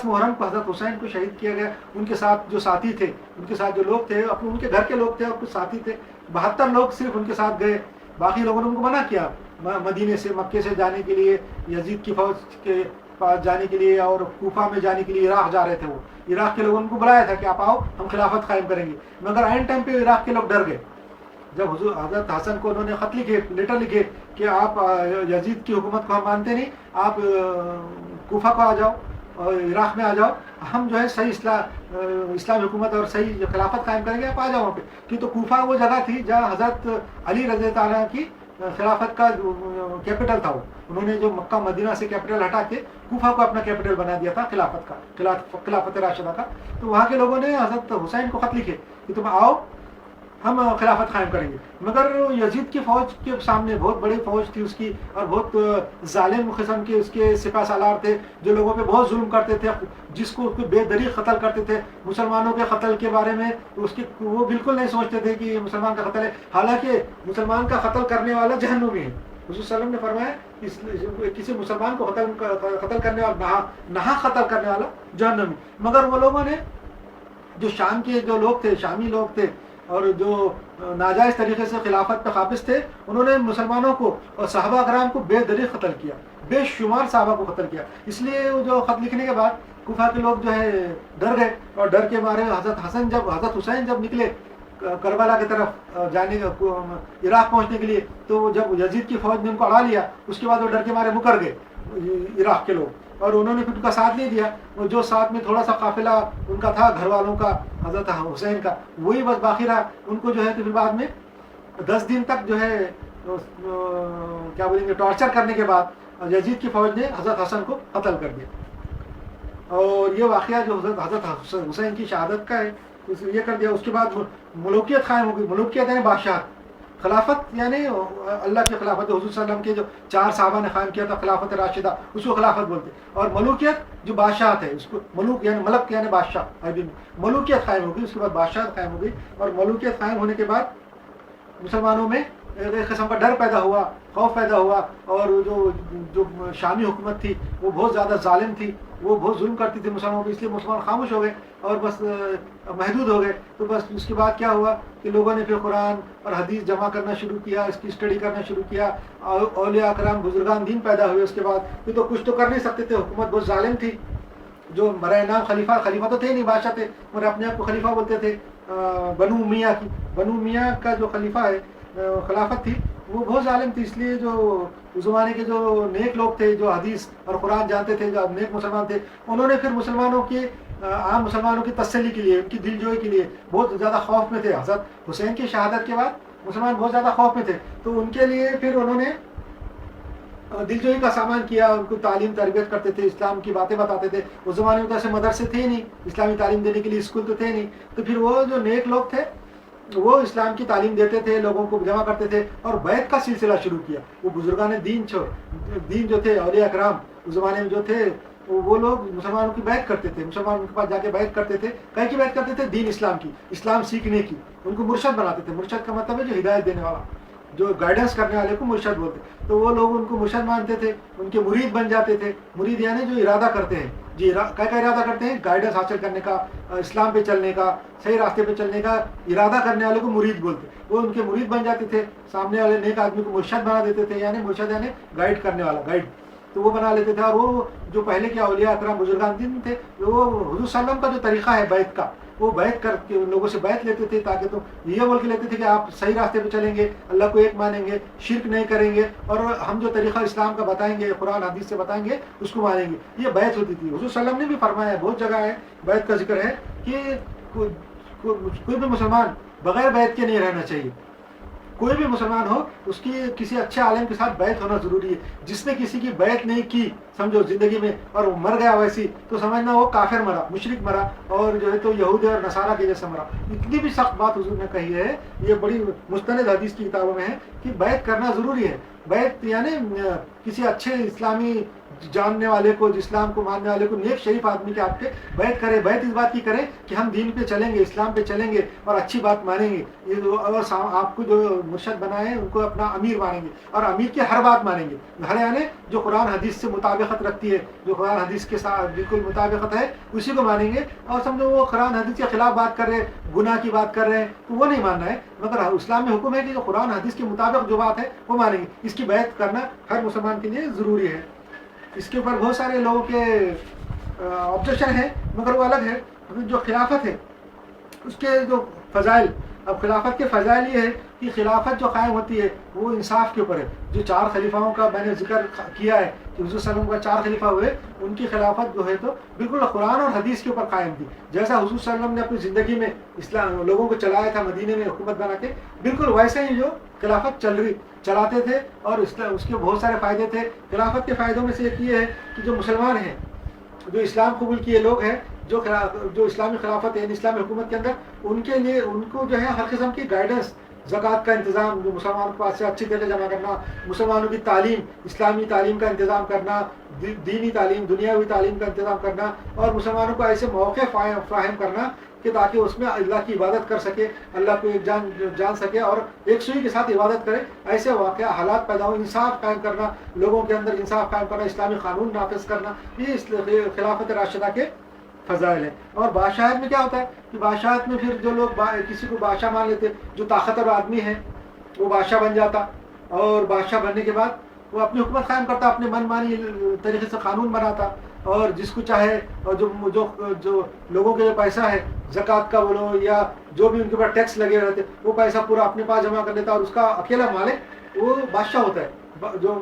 محرم کو حضرت حسین کو شہید کیا گیا. ان کے ساتھ جو ساتھی تھے، ان کے ساتھ جو لوگ تھے، ان کے گھر کے لوگ تھے اور کچھ ساتھی تھے، 72 لوگ صرف ان کے ساتھ گئے، باقی لوگوں نے ان کو منع کیا مدینے سے مکے سے جانے کے لیے، یزید کی فوج کے پاس جانے کے لیے اور کوفہ میں جانے کے لیے. عراق جا رہے تھے، وہ عراق کے لوگوں نے ان کو بلایا تھا کہ آپ آؤ ہم خلافت قائم کریں گے، مگر عین ٹائم پہ عراق کے لوگ ڈر گئے. جب حضرت حسن کو انہوں نے خط لکھے، لیٹر لکھے کہ آپ یزید کی حکومت کو ہم مانتے نہیں، آپ کوفہ کو آ جاؤ اور عراق میں آ جاؤ، ہم جو ہے صحیح اسلامی حکومت اور صحیح خلافت قائم کریں گے، آپ آ جاؤ وہاں پہ. کیونکہ کوفہ وہ جگہ تھی جہاں حضرت علی رضی اللہ عنہ کی خلافت کا کیپٹل تھا. انہوں نے جو مکہ مدینہ سے کیپٹل ہٹا کے کوفہ کو اپنا کیپٹل بنا دیا تھا خلافت راشدہ کا. تو وہاں کے لوگوں نے حضرت حسین کو خط لکھے کہ تم آؤ ہم خلافت قائم کریں گے. مگر یزید کی فوج کے سامنے بہت بڑی فوج تھی اس کی، اور بہت ظالم قسم کے اس کے سپہ سالار تھے جو لوگوں پہ بہت ظلم کرتے تھے، جس کو بے دریغ قتل کرتے تھے. مسلمانوں کے قتل کے بارے میں وہ بالکل نہیں سوچتے تھے کہ یہ مسلمان کا قتل ہے، حالانکہ مسلمان کا قتل کرنے والا جہنمی ہے. حضور صلی اللہ علیہ وسلم نے فرمایا کسی مسلمان کو قتل کرنے والا، نہا قتل کرنے والا جہنمی. مگر وہ لوگوں نے جو شام کے جو لوگ تھے، شامی لوگ تھے اور جو ناجائز طریقے سے خلافت پہ قابض تھے، انہوں نے مسلمانوں کو اور صحابہ کرام کو بے دریغ قتل کیا، بے شمار صحابہ کو قتل کیا. اس لیے جو خط لکھنے کے بعد کوفہ کے لوگ جو ہے ڈر گئے، اور ڈر کے مارے حضرت حسین جب نکلے کربلا کی طرف جانے عراق پہنچنے کے لیے، تو جب یزید کی فوج نے ان کو اڑا لیا، اس کے بعد وہ ڈر کے مارے مکر گئے عراق کے لوگ، اور انہوں نے پھر ان کا ساتھ نہیں دیا. جو ساتھ میں تھوڑا سا قافلہ ان کا تھا گھر والوں کا، حضرت حسین کا، وہی بس باقی رہا. ان کو جو ہے پھر بعد میں 10 دن تک جو ہے کیا بولیں گے ٹارچر کرنے کے بعد یزید کی فوج نے حضرت حسن کو قتل کر دیا. اور یہ واقعہ جو حضرت حسین کی شہادت کا ہے یہ کر دیا. اس کے بعد ملوکیت قائم ہو گئی. ملوکیت یعنی بادشاہ، خلافت یعنی اللہ کی خلافت. حضور صلی اللہ علیہ وسلم کے جو 4 صحابہ نے قائم کیا تھا خلافت راشدہ، اس کو خلافت بولتے. اور ملوکیت جو بادشاہت ہے، اس کو ملوک یعنی ملک یعنی بادشاہ، عربی میں ملوکیت قائم ہو گئی. اس کے بعد بادشاہت قائم ہو گئی، اور ملوکیت قائم ہونے کے بعد مسلمانوں میں ایک قسم کا ڈر پیدا ہوا، خوف پیدا ہوا. اور جو شامی حکومت تھی وہ بہت زیادہ ظالم تھی، وہ بہت ظلم کرتی تھی مسلمانوں پہ، اس لیے مسلمان خاموش ہو گئے اور بس محدود ہو گئے. تو بس اس کے بعد کیا ہوا کہ لوگوں نے پھر قرآن اور حدیث جمع کرنا شروع کیا، اس کی اسٹڈی کرنا شروع کیا. اولیاء اکرام بزرگان دین پیدا ہوئے. اس کے بعد یہ تو کچھ تو کر نہیں سکتے تھے، حکومت بہت ظالم تھی. جو برائے نام خلیفہ تو تھے نہیں، بادشاہ تھے مگر اپنے آپ کو خلیفہ بولتے تھے. بنو امیہ کا جو خلیفہ ہے خلافت تھی وہ بہت ظالم تھی. اس لیے جو اس زمانے کے جو نیک لوگ تھے، جو حدیث اور قرآن جانتے تھے، جو نیک مسلمان تھے، انہوں نے پھر مسلمانوں کے عام مسلمانوں کی تسلی کے لیے، ان کی دل جوئی کے لیے بہت زیادہ خوف میں تھے. حضرت حسین کی شہادت کے بعد مسلمان بہت زیادہ خوف میں تھے، تو ان کے لیے پھر انہوں نے دل جوئی کا سامان کیا. ان کو تعلیم تربیت کرتے تھے، اسلام کی باتیں بتاتے تھے. اس زمانے میں تو ایسے مدرسے تھے نہیں، اسلامی تعلیم دینے کے لیے اسکول تو تھے نہیں. تو پھر وہ جو نیک لوگ تھے وہ اسلام کی تعلیم دیتے تھے، لوگوں کو جمع کرتے تھے اور بیعت کا سلسلہ شروع کیا. وہ بزرگان دین جو تھے، اولیاء اکرام اس زمانے میں جو تھے، وہ لوگ مسلمانوں کی بیعت کرتے تھے. مسلمانوں کے پاس جا کے بیعت کرتے تھے. کہیں کی بیعت کرتے تھے؟ دین اسلام کی، اسلام سیکھنے کی. ان کو مرشد بناتے تھے. مرشد کا مطلب ہے جو ہدایت دینے والا، جو گائیڈنس کرنے والے کو مرشد بولتے. تو وہ لوگ ان کو مرشد مانتے تھے، ان کے مرید بن جاتے تھے. مرید یعنی جو ارادہ کرتے ہیں جی کا ارادہ کرتے ہیں؟ گائیڈنس حاصل کرنے کا، اسلام پہ چلنے کا، صحیح راستے پہ چلنے کا ارادہ کرنے والے کو مرید بولتے ہیں۔ وہ ان کے مرید بن جاتے تھے، سامنے والے نیک آدمی کو مرشد بنا دیتے تھے، یعنی مرشد یعنی گائیڈ کرنے والا، گائیڈ تو وہ بنا لیتے تھے۔ اور وہ جو پہلے کے اولیاء اکرام بزرگان دین تھے، وہ حضور صلی اللہ علیہ وسلم کا جو طریقہ ہے بیعت کا، وہ بیعت کر کے ان لوگوں سے بیعت لیتے تھے، تاکہ تو یہ بول کے لیتے تھے کہ آپ صحیح راستے پہ چلیں گے، اللہ کو ایک مانیں گے، شرک نہیں کریں گے، اور ہم جو طریقہ اسلام کا بتائیں گے، قرآن حدیث سے بتائیں گے، اس کو مانیں گے۔ یہ بیعت ہوتی تھی۔ حضور صلی اللہ علیہ وسلم نے بھی فرمایا، بہت جگہ ہے بیعت کا ذکر ہے کہ کوئی بھی مسلمان بغیر بیعت کے نہیں رہنا چاہیے۔ کوئی بھی مسلمان ہو، اس کی کسی اچھے عالم کے ساتھ بیعت ہونا ضروری ہے۔ جس نے کسی کی بیعت نہیں کی سمجھو زندگی میں، اور وہ مر گیا ویسی، تو سمجھنا وہ کافر مرا، مشرک مرا، اور جو ہے تو یہودی اور نصارہ کے جیسے مرا۔ اتنی بھی سخت بات حضور نے کہی ہے، یہ بڑی مستند حدیث کی کتابوں میں ہے کہ بیعت کرنا ضروری ہے۔ بیعت یعنی کسی اچھے اسلامی جاننے والے کو، اسلام کو ماننے والے کو، نیک شریف آدمی کے آپ کے بیعت کرے۔ بیعت اس بات کی کرے کہ ہم دین پہ چلیں گے، اسلام پہ چلیں گے، اور اچھی بات مانیں گے۔ یہ اور آپ کو جو مرشد بنائے ہیں ان کو اپنا امیر مانیں گے، اور امیر کی ہر بات مانیں گے، ہر یعنی جو قرآن حدیث سے مطابقت رکھتی ہے، جو قرآن حدیث کے ساتھ بالکل مطابقت ہے، اسی کو مانیں گے۔ اور سمجھو وہ قرآن حدیث کے خلاف بات کر رہے ہیں، گناہ کی بات کر رہے ہیں، تو وہ نہیں ماننا ہے۔ مگر اسلام میں حکم ہے کہ جو قرآن حدیث کے مطابق جو بات ہے وہ مانیں گے۔ اس کی بیعت کرنا ہر مسلمان کے لیے ضروری ہے۔ اس کے اوپر بہت سارے لوگوں کے آبجیکشن ہیں، مگر وہ الگ ہے۔ جو خلافت ہے اس کے جو فضائل، اب خلافت کے فضائل یہ ہے کہ خلافت جو قائم ہوتی ہے وہ انصاف کے اوپر ہے۔ جو 4 خلیفاؤں کا میں نے ذکر کیا ہے کہ حضور صلی اللہ علیہ وسلم کا 4 خلیفہ ہوئے، ان کی خلافت جو ہے تو بالکل قرآن اور حدیث کے اوپر قائم تھی۔ جیسا حضور صلی اللہ علیہ وسلم نے اپنی زندگی میں اسلام لوگوں کو چلایا تھا مدینے میں حکومت بنا کے، بالکل ویسے ہی جو خلافت چلاتے تھے، اور اس کے بہت سارے فائدے تھے۔ خلافت کے فائدوں میں سے ایک یہ ہے کہ جو مسلمان ہیں، جو اسلام قبول کیے لوگ ہیں، جو اسلامی خلافت ہے، اسلامی حکومت کے اندر، ان کے لیے ان کو جو ہے ہر قسم کی گائیڈنس، زکوٰۃ کا انتظام، جو مسلمانوں کے پاس سے اچھی طرح جمع کرنا، مسلمانوں کی تعلیم، اسلامی تعلیم کا انتظام کرنا، دینی تعلیم، دنیاوی تعلیم کا انتظام کرنا، اور مسلمانوں کو ایسے مواقع فراہم کرنا کہ تاکہ اس میں اللہ کی عبادت کر سکے، اللہ کو ایک جان سکے، اور ایک سوئی کے ساتھ عبادت کرے۔ ایسے واقعہ حالات پیدا ہو، انصاف قائم کرنا، لوگوں کے اندر انصاف قائم کرنا، اسلامی قانون نافذ کرنا، یہ خلافت راشدہ کے فضائل ہیں۔ اور بادشاہت میں کیا ہوتا ہے کہ بادشاہت میں پھر جو لوگ کسی کو بادشاہ مان لیتے، جو طاقتور آدمی ہے وہ بادشاہ بن جاتا، اور بادشاہ بننے کے بعد وہ اپنی حکومت قائم کرتا، اپنے من مانی طریقے سے قانون بناتا، اور جس کو چاہے، اور جو لوگوں کے جو پیسہ ہے زکوٰۃ کا بولو یا جو بھی ان کے اوپر ٹیکس لگے رہتے، وہ پیسہ پورا اپنے پاس جمع کر لیتا، اور اس کا اکیلا مالک وہ بادشاہ ہوتا ہے۔ جو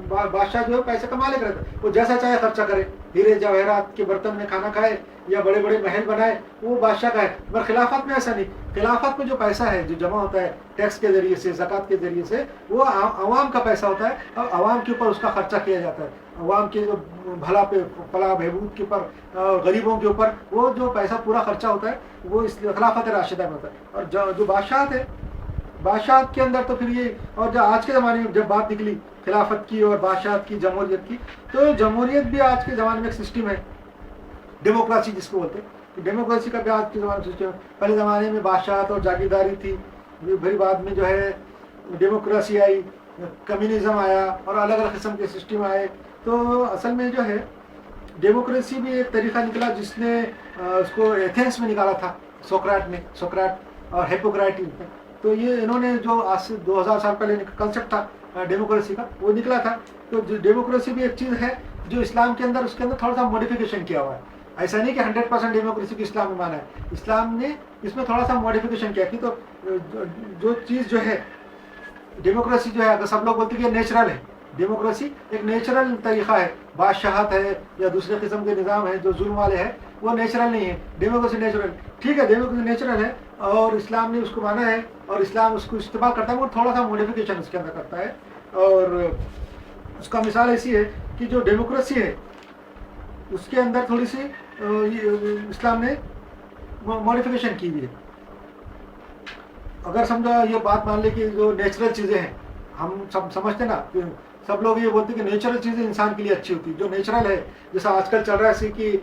بادشاہ جو ہے پیسے کا مالک رہتا ہے، وہ جیسا چاہے خرچہ کرے، ہیرے جواہرات کے برتن میں کھانا کھائے یا بڑے بڑے محل بنائے، وہ بادشاہ کا ہے۔ مگر خلافت میں ایسا نہیں۔ خلافت میں جو پیسہ ہے جو جمع ہوتا ہے ٹیکس کے ذریعے سے، زکوٰۃ کے ذریعے سے، وہ عوام کا پیسہ ہوتا ہے، اور عوام کے اوپر اس کا خرچہ کیا جاتا ہے، عوام کے جو فلاح بہبود کے اوپر، غریبوں کے اوپر وہ جو پیسہ پورا خرچہ ہوتا ہے، وہ اس خلافت راشدہ میں ہوتا ہے۔ اور جو بادشاہت ہے، بادشاہت کے اندر تو پھر یہ، اور جو آج کے زمانے میں جب بات نکلی خلافت کی اور بادشاہت کی، جمہوریت کی، تو جمہوریت بھی آج کے زمانے میں ایک سسٹم ہے، ڈیموکریسی جس کو بولتے ہیں۔ ڈیموکریسی کا بھی آج کے زمانے میں سسٹم ہے۔ پہلے زمانے میں بادشاہت اور جاگیرداری تھی، پھر بعد میں جو ہے ڈیموکریسی آئی، کمیونزم آیا، اور الگ الگ قسم کے سسٹم آئے۔ تو اصل میں جو ہے ڈیموکریسی بھی ایک طریقہ نکلا جس نے اس کو ایتھنس میں نکالا تھا، سوکراٹ اور ہیپوکریٹس میں۔ تو یہ انہوں نے جو آج سے 2000 سال پہلے کنسیپٹ تھا ڈیموکریسی کا، وہ نکلا تھا۔ تو ڈیموکریسی بھی ایک چیز ہے جو اسلام کے اندر، اس کے اندر تھوڑا سا موڈیفیکیشن کیا ہوا ہے۔ ایسا نہیں کہ 100% ڈیموکریسی کو اسلام میں مانا ہے، اسلام نے اس میں تھوڑا سا موڈیفیکیشن کیا کہ تو جو چیز جو ہے ڈیموکریسی جو ہے، اگر سب لوگ بولتے ہیں کہ نیچرل ہے، ڈیموکریسی ایک نیچرل طریقہ ہے، بادشاہت ہے یا دوسرے قسم کے نظام ہے جو ظلم والے ہیں، وہ نیچرل نہیں ہے۔ ڈیموکریسی نیچرل، ٹھیک ہے، ڈیموکریسی نیچرل ہے، اور اسلام نے اس کو مانا ہے، اور اسلام اس کو استعمال کرتا ہے، وہ تھوڑا سا موڈیفیکیشن اس کے اندر کرتا ہے۔ اور اس کا مثال ایسی ہے کہ جو ڈیموکریسی ہے اس کے اندر تھوڑی سی اسلام نے موڈیفیکیشن کی ہوئی ہے۔ اگر سمجھو یہ بات مان لے کہ جو نیچرل چیزیں ہیں، ہم سب سمجھتے نا، سب لوگ یہ بولتے ہیں کہ نیچرل چیزیں انسان کے لیے اچھی ہوتی ہے، جو نیچرل ہے، جیسا آج کل چل رہا ہے کہ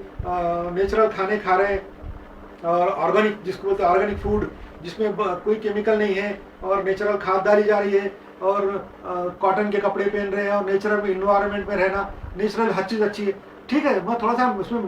نیچرل کھانے کھا رہے ہیں، اور آرگینک جس کو بولتے ہیں آرگینک فوڈ، جس میں کوئی کیمیکل نہیں ہے، اور نیچرل کھاد ڈالی جا رہی ہے، اور کاٹن کے کپڑے پہن رہے ہیں، اور نیچرل انوائرمنٹ میں رہنا، نیچرل ہر چیز اچھی ہے۔ ٹھیک ہے وہ تھوڑا سا اس میں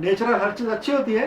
نیچرل ہر چیز اچھی ہوتی ہے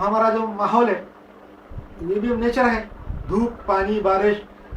ہمارا جو ماحول ہے یہ بھی نیچر ہے, دھوپ پانی بارش,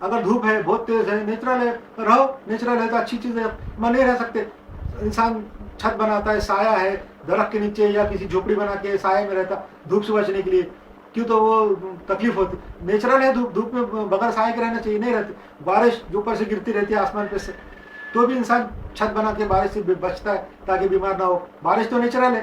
اگر دھوپ ہے بہت تیز ہے نیچرل ہے رہو, نیچرل ہے تو اچھی چیز ہے, میں نہیں رہ سکتے. انسان چھت بناتا ہے, سایہ ہے درخت کے نیچے یا کسی جھوپڑی بنا کے سایہ میں رہتا دھوپ سے بچنے کے لیے, کیوں تو وہ تکلیف ہوتی. نیچرل ہے دھوپ میں بغیر سائے کے رہنا چاہیے, نہیں رہتی. بارش جو اوپر سے گرتی رہتی ہے آسمان پہ سے تو بھی انسان چھت بنا کے بارش سے بچتا ہے تاکہ بیمار نہ ہو. بارش تو نیچرل ہے,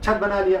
چھت بنا لیا.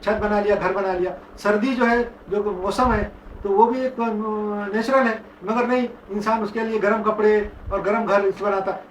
چھت بنا لیا, گھر بنا لیا. سردی جو ہے جو موسم ہے تو وہ بھی ایک نیچرل ہے, مگر نہیں انسان اس کے لیے گرم کپڑے اور گرم گھر اس بناتا,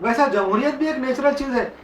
ویسا جمہوریت بھی ایک نیچرل چیز ہے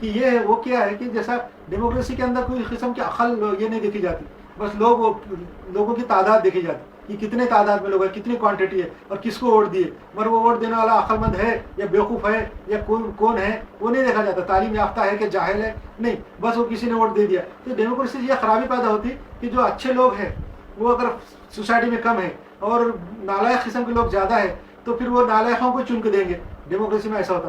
کہ یہ ہے وہ کیا ہے کہ جیسا ڈیموکریسی کے اندر کوئی قسم کی عقل یہ نہیں دیکھی جاتی, بس لوگوں کی تعداد دیکھی جاتی کہ کتنے تعداد میں لوگ ہیں, کتنی کوانٹٹی ہے اور کس کو ووٹ دیے. مگر وہ ووٹ دینے والا عقل مند ہے یا بیوقوف ہے یا کون ہے وہ نہیں دیکھا جاتا. تعلیم یافتہ ہے کہ جاہل ہے نہیں, بس وہ کسی نے ووٹ دے دیا. تو ڈیموکریسی سے یہ خرابی پیدا ہوتی کہ جو اچھے لوگ ہیں وہ اگر سوسائٹی میں کم ہے اور نالائق قسم کے لوگ زیادہ ہے تو پھر وہ نالائقوں کو چن کے دیں گے. ڈیموکریسی میں ایسا ہوتا,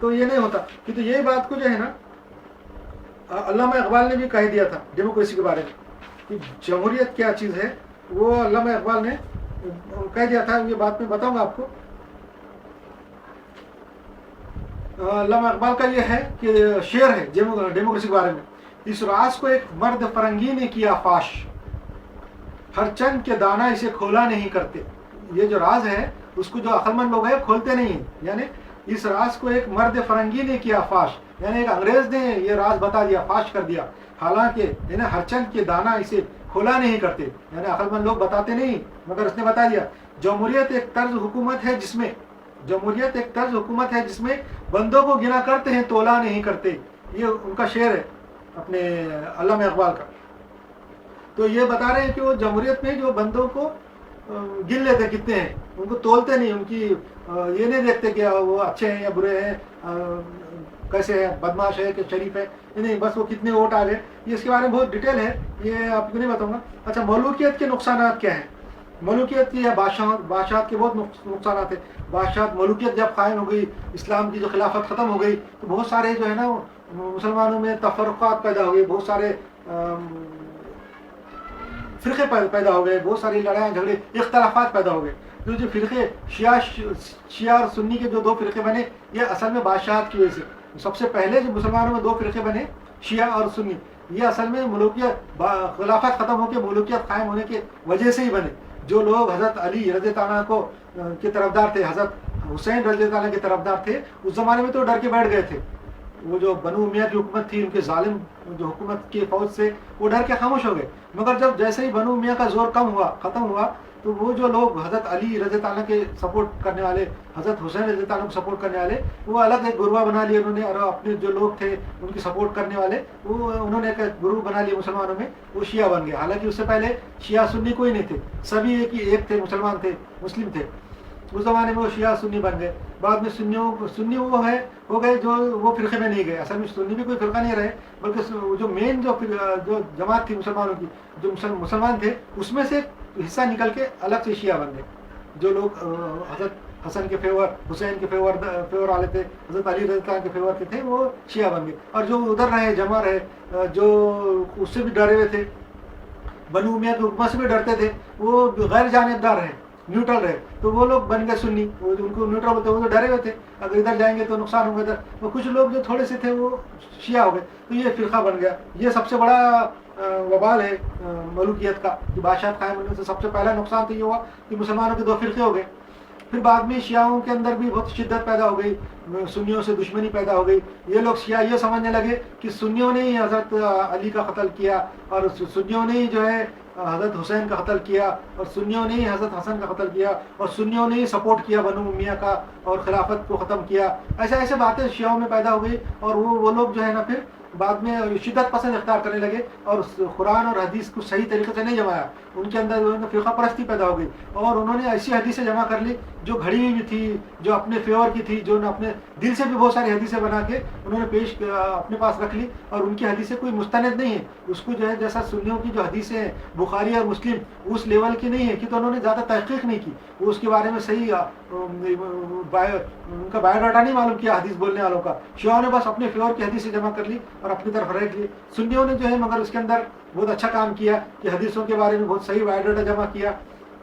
تو یہ نہیں ہوتا. کیونکہ یہی بات کو جو ہے نا علامہ اقبال نے بھی کہہ دیا تھا ڈیموکریسی کے بارے میں کہ جمہوریت کیا چیز ہے, وہ علامہ اقبال نے کہہ دیا تھا. یہ بات میں بتاؤں گا آپ کو. علامہ اقبال کا یہ ہے کہ شعر ہے ڈیموکریسی کے بارے میں, اس راز کو ایک مرد فرنگی نے کیا فاش, ہر چند کے دانا اسے کھولا نہیں کرتے. یہ جو راز ہے اس کو جو عقلمند لوگ ہیں کھولتے نہیں ہیں. یعنی اس راز کو ایک مرد فرنگی نے کیا فاش, یعنی ایک انگریز نے یہ راز بتا دیا, فاش کر دیا. حالانکہ ہر چند کے دانا اسے کھولا نہیں کرتے, یعنی عقلمند لوگ بتاتے نہیں مگر اس نے بتا دیا. جمہوریت ایک طرز حکومت ہے جس میں بندوں کو گنا کرتے ہیں تولا نہیں کرتے. یہ ان کا شعر ہے اپنے علامہ اقبال کا. تو یہ بتا رہے ہیں کہ وہ جمہوریت میں جو بندوں کو گن لیتے کتنے ہیں, ان کو تولتے نہیں, ان کی یہ نہیں دیکھتے کہ وہ اچھے ہیں یا برے ہیں, کیسے ہیں, بدماش ہے کہ شریف ہے, نہیں بس وہ کتنے ووٹ آ گئے. یہ اس کے بارے میں بہت ڈیٹیل ہے, یہ آپ کو نہیں بتاؤں گا. اچھا ملوکیت کے نقصانات کیا ہیں؟ ملوکیت کی یا بادشاہت کے بہت نقصانات ہیں. بادشاہت ملوکیت جب قائم ہو گئی, اسلام کی جو خلافت ختم ہو گئی تو بہت سارے جو ہے نا مسلمانوں میں تفرقات پیدا ہوئے, بہت سارے فرقے پیدا ہو گئے, بہت ساری لڑائیاں جھگڑے اختلافات پیدا ہو گئے. جو فرقے شیعہ اور سنی کے جو دو فرقے بنے یہ اصل میں بادشاہت کی وجہ سے. سب سے پہلے جو مسلمانوں میں دو فرقے بنے شیعہ اور سنی, یہ اصل میں ملوکیت خلافت ختم ہو کے ملوکیت قائم ہونے کی وجہ سے ہی بنے. جو لوگ حضرت علی رضی اللہ عنہ کو کے طرفدار تھے, حضرت حسین رضی اللہ عنہ کے طرفدار تھے, اس زمانے میں تو ڈر کے بیٹھ گئے تھے. وہ جو بنو امیہ کی حکومت تھی, ان کے ظالم جو حکومت کی فوج سے وہ ڈر کے خاموش ہو گئے. مگر جب جیسے ہی بنو امیہ کا زور ختم ہوا تو وہ جو لوگ حضرت علی رضی اللہ عنہ کے سپورٹ کرنے والے, حضرت حسین رضی اللہ عنہ کو سپورٹ کرنے والے, وہ الگ ایک گروہ بنا لیے انہوں نے, اور اپنے جو لوگ تھے ان کی سپورٹ کرنے والے وہ انہوں نے ایک گروہ بنا لیا مسلمانوں میں, وہ شیعہ بن گیا. حالانکہ اس سے پہلے شیعہ سنی کوئی نہیں تھے, سبھی ایک تھے, مسلمان تھے, مسلم تھے. اس زمانے میں وہ شیعہ سنی بن گئے. بعد میں سنی وہ ہو گئے جو وہ فرقے میں نہیں گئے. اصل میں سنی بھی کوئی فرقہ نہیں رہے, بلکہ جو مین جو جماعت تھی مسلمانوں کی, جو مسلمان تھے اس میں سے حصہ نکل کے الگ سے شیعہ بن گئے. جو لوگ حضرت حسن کے فیور, حسین کے فیور والے تھے, حضرت علی رضی اللہ کے فیور کے تھے, وہ شیعہ بن گئے. اور جو ادھر رہے جمع رہے, جو اس سے بھی ڈرے ہوئے تھے, بنو امیہ کی حکومت سے بھی ڈرتے تھے, وہ غیر جانبدار رہے, نیوٹرل رہے, تو وہ لوگ بن گئے سنی. وہ ان کو نیوٹرل ہوتے, وہ تو ڈرے ہوئے تھے اگر ادھر جائیں گے تو نقصان ہوگا ادھر. وہ کچھ لوگ جو تھوڑے سے تھے وہ شیعہ ہو گئے, تو یہ فرقہ بن گیا. یہ سب سے بڑا وبال ہے ملوکیت کا. جو بادشاہت قائم ہونے سے سب سے پہلا نقصان تو یہ ہوا کہ مسلمانوں کے دو فرقے ہو گئے. پھر بعد میں شیعوں کے اندر بھی بہت شدت پیدا ہو گئی, سنیوں سے دشمنی پیدا ہو گئی. یہ لوگ شیعہ یہ سمجھنے لگے کہ سنیوں نے ہی حضرت علی کا قتل کیا, اور سنیوں نے ہی جو ہے حضرت حسین کا قتل کیا, اور سنیوں نے ہی حضرت حسن کا قتل کیا, اور سنیوں نے ہی سپورٹ کیا بنو امیہ کا اور خلافت کو ختم کیا. ایسے باتیں شیعوں میں پیدا ہو گئی, اور وہ لوگ جو ہے نا پھر بعد میں شدت پسند اختیار کرنے لگے اور قرآن اور حدیث کو صحیح طریقے سے نہیں جمایا. ان کے اندر فرقہ پرستی پیدا ہو گئی اور انہوں نے ایسی حدیثیں جمع کر لی جو گھڑی ہوئی بھی تھی, جو اپنے فیور کی تھی, جو اپنے دل سے بھی بہت ساری حدیثیں بنا کے انہوں نے پیش اپنے پاس رکھ لی. اور ان کی حدیثیں کوئی مستند نہیں ہے, اس کو جو ہے جیسا سنیوں کی جو حدیثیں ہیں بخاری اور مسلم اس لیول کی نہیں ہے کہ تو انہوں نے زیادہ تحقیق نہیں کی, وہ اس کے بارے میں صحیح ان کا بایو ڈاٹا نہیں معلوم کیا حدیث بولنے والوں کا. شیعوں نے بس اپنے فیور کی حدیثیں جمع کر لی اور اپنی طرف رکھ لی. سنیوں نے جو ہے مگر اس کے اندر بہت اچھا کام کیا کہ حدیثوں کے بارے میں بہت صحیح بایو ڈاٹا جمع کیا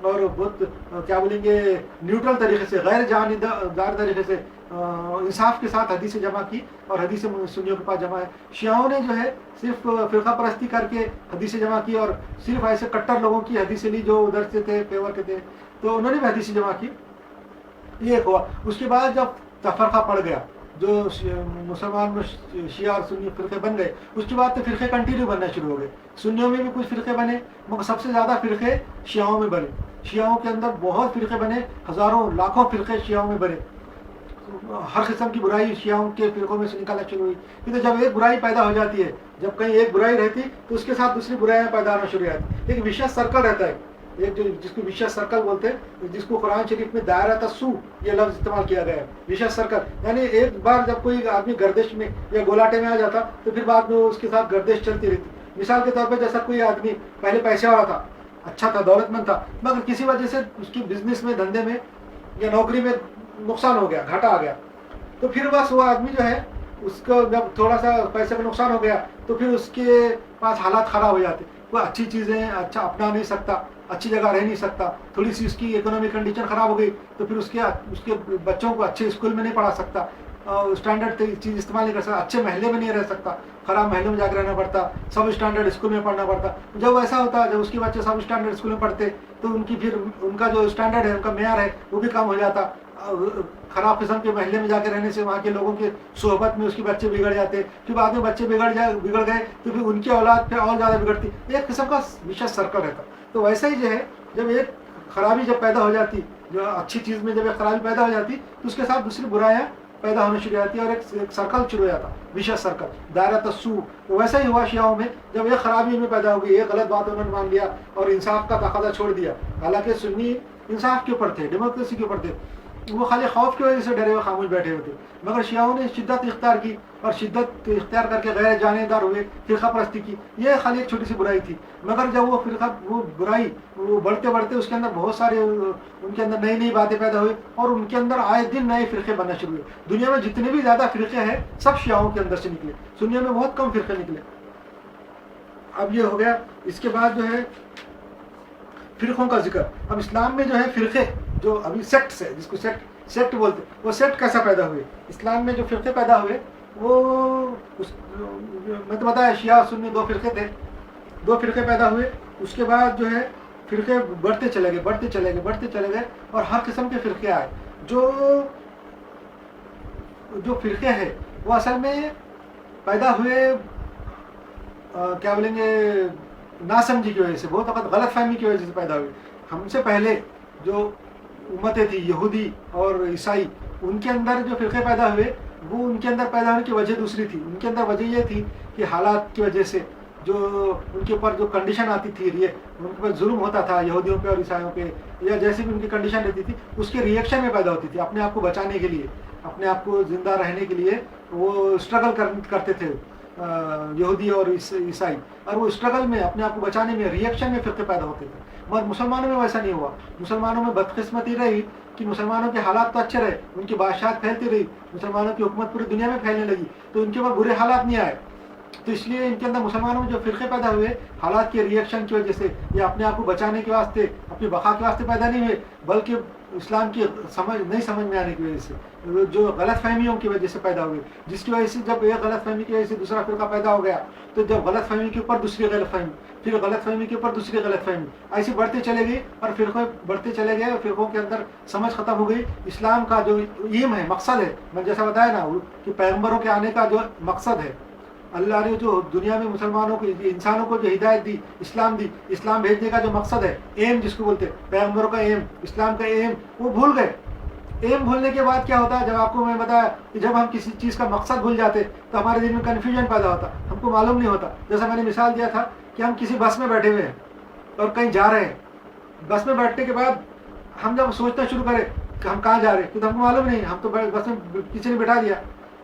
اور بہت کیا بولیں گے نیوٹرل طریقے سے, غیر جانبدار طریقے سے, انصاف کے ساتھ حدیثیں جمع کی اور حدیثیں سنیوں کے پاس جمع ہے. شیعوں نے جو ہے صرف فرقہ پرستی کر کے حدیثیں جمع کی اور صرف ایسے کٹر لوگوں کی حدیثیں لی جو ادھر سے تھے پیور کے تھے, تو انہوں نے بھی حدیثیں جمع کی. یہ ہوا. اس کے بعد جب تفرقہ پڑ گیا, جو مسلمان میں شیعہ اور سنی فرقے بن گئے, اس کے بعد تو فرقے کنٹینیو بننا شروع ہو گئے. سنیوں میں بھی کچھ فرقے بنے مگر سب سے زیادہ فرقے شیعوں میں بنے. شیعوں کے اندر بہت فرقے بنے, ہزاروں لاکھوں فرقے شیعوں میں بنے. ہر قسم کی برائی شیعوں کے فرقوں میں سے نکالنا شروع ہوئی. کیونکہ جب ایک برائی پیدا ہو جاتی ہے, جب کہیں ایک برائی رہتی تو اس کے ساتھ دوسری برائیاں پیدا ہونا شروع ہو جاتی. ایک وشیش سرکل رہتا ہے, ایک جو جس کو وشیش سرکل بولتے ہیں, جس کو قرآن شریف میں دائرۃ السوء یہ لفظ استعمال کیا گیا ہے. وشیش سرکل یعنی ایک بار جب کوئی آدمی گردش میں یا گولاٹے میں آ جاتا تو پھر بعد میں اس کے ساتھ گردش چلتی رہتی. مثال کے طور پہ جیسا کوئی آدمی پہلے پیسے والا تھا, اچھا تھا, دولت مند تھا, مگر کسی وجہ سے اس کی بزنس میں, دھندے میں یا نوکری میں نقصان ہو گیا, گھاٹا آ گیا, تو پھر بس وہ آدمی جو ہے اس کو جب تھوڑا سا پیسے کا نقصان ہو گیا تو پھر اس کے پاس حالات خراب ہو جاتے. وہ اچھی چیزیں اچھا اپنا نہیں سکتا, اچھی جگہ رہ نہیں سکتا, تھوڑی سی اس کی اکنامی کنڈیشن خراب ہو گئی تو پھر اس کے بچوں کو اچھے اسکول میں نہیں پڑھا سکتا, اسٹینڈرڈ چیز استعمال نہیں کر سکتا, اچھے محلے میں نہیں رہ سکتا, خراب محلے میں جا کے رہنا پڑتا, سب اسٹینڈرڈ اسکول میں پڑھنا پڑتا. جب ایسا ہوتا جب اس کے بچے سب اسٹینڈرڈ اسکول میں پڑھتے تو ان کی پھر ان کا جو اسٹینڈرڈ ہے, ان کا معیار ہے وہ بھی کم ہو جاتا. خراب قسم کے محلے میں جا کے رہنے سے وہاں کے لوگوں کے صحبت میں اس کے بچے بگڑ جاتے, پھر بعد میں بچے بگڑ گئے تو پھر ان کی اولاد پھر اور زیادہ بگڑتی. ایک قسم کا وشیش سرکل رہتا. تو ویسا ہی جو ہے جب ایک خرابی جب پیدا ہو جاتی, جو اچھی چیز میں جب ایک خرابی پیدا ہو جاتی تو اس کے ساتھ دوسری برائیاں پیدا ہونے شروع ہو جاتی ہے اور ایک سرکل شروع ہو جاتا, وشیش سرکل, دائرۃ السوء. ویسا ہی ہوا شیعوں میں, جب ایک خرابی ان میں پیدا ہو گئی, ایک غلط بات انہوں نے مان لیا اور انصاف کا تقاضا چھوڑ دیا. حالانکہ سنی انصاف کے اوپر تھے, ڈیموکریسی کے اوپر تھے, وہ خالی خوف کی وجہ سے ڈرے ہوئے خاموش بیٹھے ہوتے. مگر شیعوں نے شدت اختیار کی اور شدت اختیار کر کے غیر جانبدار ہوئے, فرقہ پرستی کی. یہ خالی ایک چھوٹی سی برائی تھی, مگر جب وہ برائی وہ بڑھتے بڑھتے اس کے اندر بہت سارے ان کے اندر نئی نئی باتیں پیدا ہوئی اور ان کے اندر آئے دن نئے فرقے بننا شروع ہوئے. دنیا میں جتنے بھی زیادہ فرقے ہیں سب شیعوں کے اندر سے نکلے, سنیوں میں بہت کم فرقے نکلے. اب یہ ہو گیا. اس کے بعد جو ہے فرقوں کا ذکر. اب اسلام میں جو ہے فرقے جو ابھی سیکٹس ہے, جس کو سیکٹ بولتے, وہ سیکٹ کیسا پیدا ہوئے. اسلام میں جو فرقے پیدا ہوئے وہ میں تو بتایا شیعہ سنی دو فرقے تھے, دو فرقے پیدا ہوئے. اس کے بعد جو ہے فرقے بڑھتے چلے گئے اور ہر قسم کے فرقے آئے. جو فرقے ہیں وہ اصل میں پیدا ہوئے کیا بولیں گے ناسمجھی کی وجہ سے, بہت وقت غلط فہمی کی وجہ سے پیدا ہوئے. ہم سے پہلے جو امتیں تھی یہودی اور عیسائی, ان کے اندر جو فرقے پیدا ہوئے وہ ان کے اندر پیدا ہونے کی وجہ دوسری تھی. ان کے اندر وجہ یہ تھی کہ حالات کی وجہ سے جو ان کے اوپر جو کنڈیشن آتی تھی, ان کے اوپر ظلم ہوتا تھا یہودیوں پہ اور عیسائیوں پہ, یا جیسی بھی ان کی کنڈیشن رہتی تھی اس کے ریئیکشن میں پیدا ہوتی تھی. اپنے آپ کو بچانے کے لیے, اپنے آپ کو زندہ رہنے کے لیے وہ اسٹرگل کرتے تھے یہودی اور عیسائی, اور وہ اسٹرگل میں اپنے آپ کو بچانے میں ریئیکشن میں فرقے پیدا ہوتے تھے. مگر مسلمانوں میں ویسا نہیں ہوا. مسلمانوں میں بدقسمتی رہی کہ مسلمانوں کے حالات تو اچھے رہے, ان کی بادشاہت پھیلتی رہی, مسلمانوں کی حکومت پوری دنیا میں پھیلنے لگی, تو ان کے اوپر برے حالات نہیں آئے. تو اس لیے ان کے اندر مسلمانوں میں جو فرقے پیدا ہوئے حالات کے ریئیکشن کی وجہ سے یا اپنے آپ کو بچانے کے واسطے, اپنی بقا کے واسطے پیدا نہیں ہوئے, بلکہ اسلام کی نہیں سمجھ میں آنے کی وجہ سے, جو غلط فہمیوں کی وجہ سے پیدا ہوئے, جس کی وجہ سے جب ایک غلط فہمی کی وجہ سے دوسرا فرقہ پیدا ہو گیا, تو جب غلط فہمی کے اوپر دوسری غلط فہمی, پھر غلط فہمی کے اوپر دوسری غلط فہمی, ایسی بڑھتے چلے گئی اور فرقے بڑھتے چلے گئے اور فرقوں کے اندر سمجھ ختم ہو گئی. اسلام کا جو ایم ہے, مقصد ہے, میں جیسا بتایا نا کہ پیغمبروں کے آنے کا جو مقصد ہے, اللہ نے جو دنیا میں مسلمانوں کو, انسانوں کو جو ہدایت دی, اسلام دی, اسلام بھیجنے کا جو مقصد ہے, ایم جس کو بولتے ہیں, پیغمبروں کا ایم, اسلام کا ایم, وہ بھول گئے. ایم بھولنے کے بعد کیا ہوتا ہے، جب آپ کو میں بتایا کہ جب ہم کسی چیز کا مقصد بھول جاتے تو ہمارے دل میں کنفیوژن پیدا ہوتا، ہم کو معلوم نہیں ہوتا. جیسا میں نے مثال دیا تھا کہ ہم کسی بس میں بیٹھے ہوئے ہیں اور کہیں جا رہے ہیں. بس میں بیٹھنے کے بعد ہم جب سوچنا شروع کریں کہ ہم کہاں جا رہے ہیں، تو ہم کو معلوم نہیں، ہم تو بس میں کسی نے بٹھا دیا.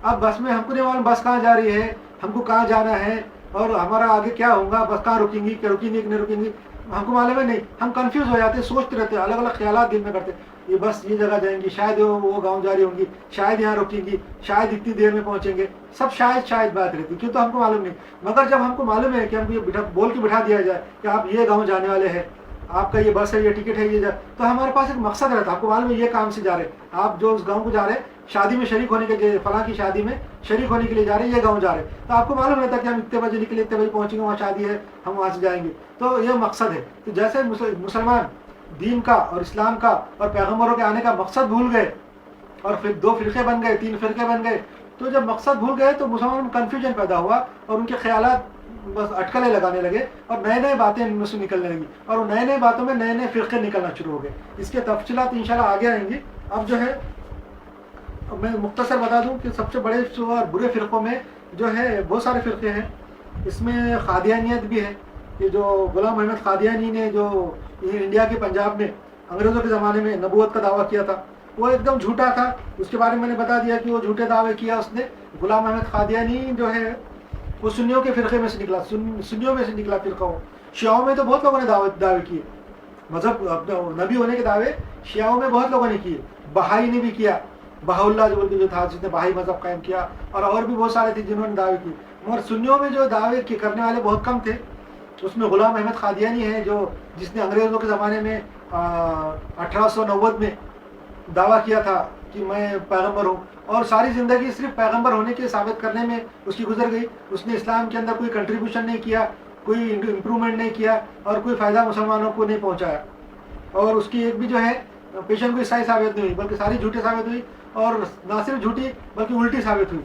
اب بس میں ہم کو نہیں معلوم بس کہاں جا رہی ہے، ہم کو کہاں جانا ہے، اور ہمارا آگے کیا ہوگا، بس کہاں رکیں گی، کہ رکیں گی کہ نہیں رکیں گی، ہم کو معلوم ہے نہیں. ہم کنفیوز ہو جاتے، سوچتے رہتے، الگ الگ خیالات دل میں کرتے. یہ بس یہ جگہ جائیں گی، شاید وہ گاؤں جا رہی ہوں گی، شاید یہاں رکیں گی، شاید اتنی دیر میں پہنچیں گے. سب شاید بات رہتی، کیوں تو ہم کو معلوم نہیں. مگر جب ہم کو معلوم ہے کہ ہم کو یہ بول کے بٹھا دیا جائے کہ آپ یہ گاؤں جانے والے ہیں، آپ کا یہ بس ہے، یہ ٹکٹ ہے، یہ تو ہمارے پاس ایک مقصد رہتا. آپ کو معلوم ہے یہ کام سے جا رہے ہیں، آپ جو اس گاؤں کو جا رہے ہیں شادی میں شریک ہونے کے، فلاں کی شادی میں شریک ہونے کے لیے جا رہے ہیں، یہ گاؤں جا رہے ہیں، تو آپ کو معلوم رہتا کہ ہم اتنے بجے نکلے، اتنے بجے پہنچیں گے، وہاں شادی ہے، ہم وہاں سے جائیں گے. تو یہ مقصد ہے. تو جیسے مسلمان دین کا اور اسلام کا اور پیغمبروں کے آنے کا مقصد بھول گئے اور پھر 2 فرقے بن گئے، 3 فرقے بن گئے. تو جب مقصد بھول گئے تو مسلمانوں میں کنفیوژن پیدا ہوا اور ان کے خیالات بس اٹکلیں لگانے لگے اور نئے باتیں ان میں سے نکلنے لگی، اور نئے باتوں میں نئے فرقے نکلنا شروع ہو گئے. اس کے تفصیلات انشاءاللہ آگے آئیں گی. اب جو ہے میں مختصر بتا دوں کہ سب سے بڑے اور برے فرقوں میں جو ہے بہت سارے فرقے ہیں. اس میں قادیانیت بھی ہے، کہ جو غلام محمد قادیانی نے جو انڈیا کے پنجاب میں انگریزوں کے زمانے میں نبوت کا دعویٰ کیا تھا، وہ ایک دم جھوٹا تھا. اس کے بارے میں نے بتا دیا کہ وہ جھوٹے دعوے کیا اس نے. غلام محمد قادیانی جو ہے وہ سنیوں کے فرقے میں سے نکلا، سنیوں میں سے نکلا فرقہ. ہو شیعوں میں تو بہت لوگوں نے دعوے کیے، مذہب نبی ہونے کے دعوے شیعوں میں بہت لوگوں نے کیے. بہائی نے بھی کیا، بہا اللہ جو بول کے جو تھا، جس نے بہائی مذہب قائم کیا، اور بھی بہت سارے تھے جنہوں نے دعوے کیے. مگر سنیوں میں جو دعوے کرنے والے بہت کم تھے. اس میں غلام احمد قادیانی ہے جس نے انگریزوں کے زمانے میں 1890 میں دعویٰ کیا تھا کہ میں پیغمبر ہوں، اور ساری زندگی صرف پیغمبر ہونے کے ثابت کرنے میں اس کی گزر گئی. اس نے اسلام کے اندر کوئی کنٹریبیوشن نہیں کیا، کوئی امپرومنٹ نہیں کیا، اور کوئی فائدہ مسلمانوں کو نہیں پہنچایا. اور اس کی ایک بھی جو ہے پیشن کوئی صحیح ثابت نہیں ہوئی، بلکہ ساری جھوٹی ثابت ہوئی، اور نہ صرف جھوٹی بلکہ الٹی ثابت ہوئی.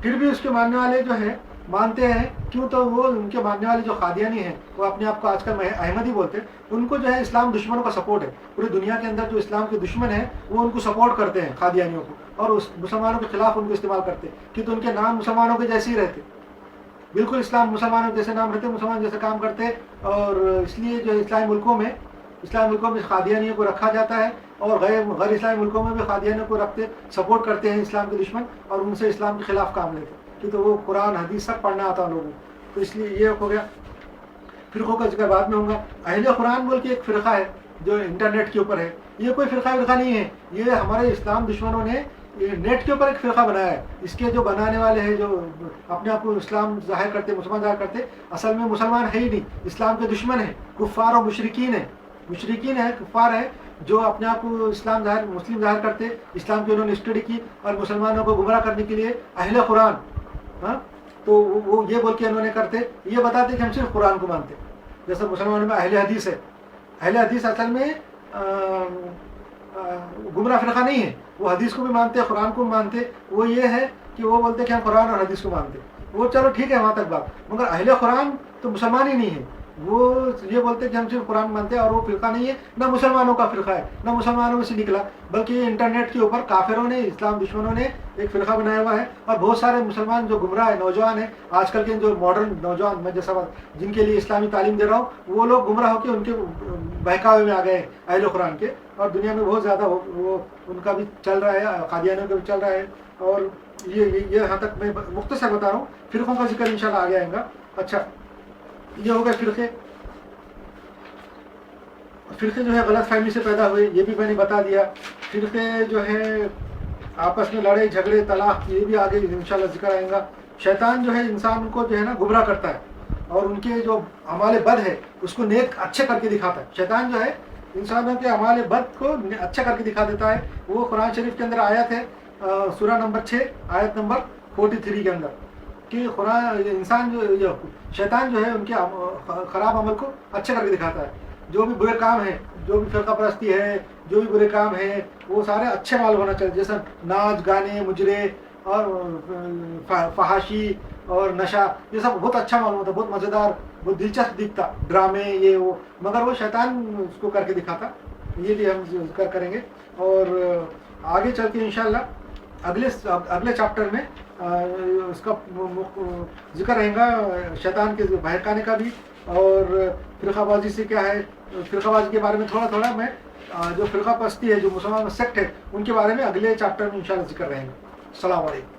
پھر بھی اس کے ماننے والے جو ہے مانتے ہیں. کیوں تو وہ ان کے ماننے والے جو قادیانی ہیں وہ اپنے آپ کو آج کل احمدی بولتے ہیں. ان کو جو ہے اسلام دشمنوں کا سپورٹ ہے. پوری دنیا کے اندر جو اسلام کے دشمن ہیں وہ ان کو سپورٹ کرتے ہیں، قادیانیوں کو، اور اس مسلمانوں کے خلاف ان کو استعمال کرتے ہیں. کیونکہ ان کے نام مسلمانوں کے جیسے ہی رہتے، بالکل اسلام مسلمانوں جیسے نام رہتے، مسلمان جیسے کام کرتے. اور اس لیے جو اسلامی ملکوں میں قادیانیوں کو رکھا جاتا ہے، اور غیر اسلامی ملکوں میں بھی قادیانیوں کو رکھتے، سپورٹ کرتے ہیں اسلام کے دشمن، اور ان سے اسلام کے خلاف کام لیتے. کیونکہ وہ قرآن حدیث سب پڑھنا آتا ہے لوگوں. تو اس لیے یہ ہو گیا. فرقوں کا ذکر بعد میں ہوگا. اہل قرآن بول کے ایک فرقہ ہے جو انٹرنیٹ کے اوپر ہے. یہ کوئی فرقہ نہیں ہے، یہ ہمارے اسلام دشمنوں نے نیٹ کے اوپر ایک فرقہ بنایا ہے. اس کے جو بنانے والے ہیں، جو اپنے آپ کو اسلام ظاہر کرتے، مسلمان ظاہر کرتے، اصل میں مسلمان ہے ہی نہیں، اسلام کے دشمن ہیں، کفار اور مشرکین ہیں، کفار ہیں، جو اپنے آپ کو مسلم ظاہر کرتے. اسلام کی انہوں نے اسٹڈی کی اور مسلمانوں کو گمراہ کرنے کے لیے اہل قرآن، تو وہ یہ بول کے انہوں نے کرتے، یہ بتاتے کہ ہم صرف قرآن کو مانتے. جیسے مسلمانوں میں اہل حدیث ہے. اہل حدیث اصل میں گمراہ فرقہ نہیں ہے، وہ حدیث کو بھی مانتے، قرآن کو بھی مانتے. وہ یہ ہے کہ وہ بولتے کہ ہم قرآن اور حدیث کو مانتے. وہ چلو ٹھیک ہے وہاں تک بات. مگر اہل قرآن تو مسلمان ہی نہیں ہے. وہ یہ بولتے کہ ہم صرف قرآن مانتے ہیں، اور وہ فرقہ نہیں ہے، نہ مسلمانوں کا فرقہ ہے، نہ مسلمانوں میں سے نکلا، بلکہ یہ انٹرنیٹ کے اوپر کافروں نے، اسلام دشمنوں نے ایک فرقہ بنایا ہوا ہے. اور بہت سارے مسلمان جو گمراہ ہیں، نوجوان ہیں، آج کل کے جو ماڈرن نوجوان، میں جیسا جن کے لیے اسلامی تعلیم دے رہا ہوں، وہ لوگ گمراہ ہو کے ان کے بہکاوے میں آ گئے ہیں اہل قرآن کے. اور دنیا میں بہت زیادہ وہ ان کا بھی چل رہا ہے، قادیانیوں کا بھی چل رہا ہے. اور یہ یہاں تک میں مختصر بتا رہا ہوں. فرقوں کا ذکر انشاءاللہ آگے آئے گا. اچھا، یہ ہو گئے فرقے جو ہے غلط فہمی سے پیدا ہوئے، یہ بھی میں نے بتا دیا. فرقے جو ہے آپس میں لڑائی جھگڑے، طلاق، یہ بھی آگے انشاءاللہ ذکر آئے گا. شیطان جو ہے انسان کو جو ہے نا گمراہ کرتا ہے، اور ان کے جو اعمال بد ہے اس کو نیک اچھے کر کے دکھاتا ہے. شیطان جو ہے انسانوں کے اعمال بد کو اچھا کر کے دکھا دیتا ہے. وہ قرآن شریف کے اندر آیت ہے، سورہ نمبر 6 آیت نمبر 43 کے اندر، کہ شیطان جو ہے ان کے خراب عمل کو اچھا کر کے دکھاتا ہے. جو بھی برے کام ہیں، جو بھی فرقہ پرستی ہے، جو بھی برے کام ہیں، وہ سارے اچھے مال ہونا چاہیے. جیسا ناچ گانے، مجرے اور فحاشی اور نشہ، یہ سب بہت اچھا معلوم ہوتا، بہت مزیدار، بہت دلچسپ دکھتا، ڈرامے یہ وہ. مگر وہ شیطان اس کو کر کے دکھاتا. یہ بھی ہم ذکر کریں گے. اور آگے چل کے انشاءاللہ اگلے چیپٹر میں اس کا ذکر رہے گا شیطان کے بہکانے کا بھی، اور فرقہ بازی سے کیا ہے، فرقہ بازی کے بارے میں تھوڑا تھوڑا میں جو فرقہ پرستی ہے، جو مسلمان سیکٹ ہے، ان کے بارے میں اگلے چیپٹر میں انشاءاللہ ذکر رہے گا۔ السلام علیکم۔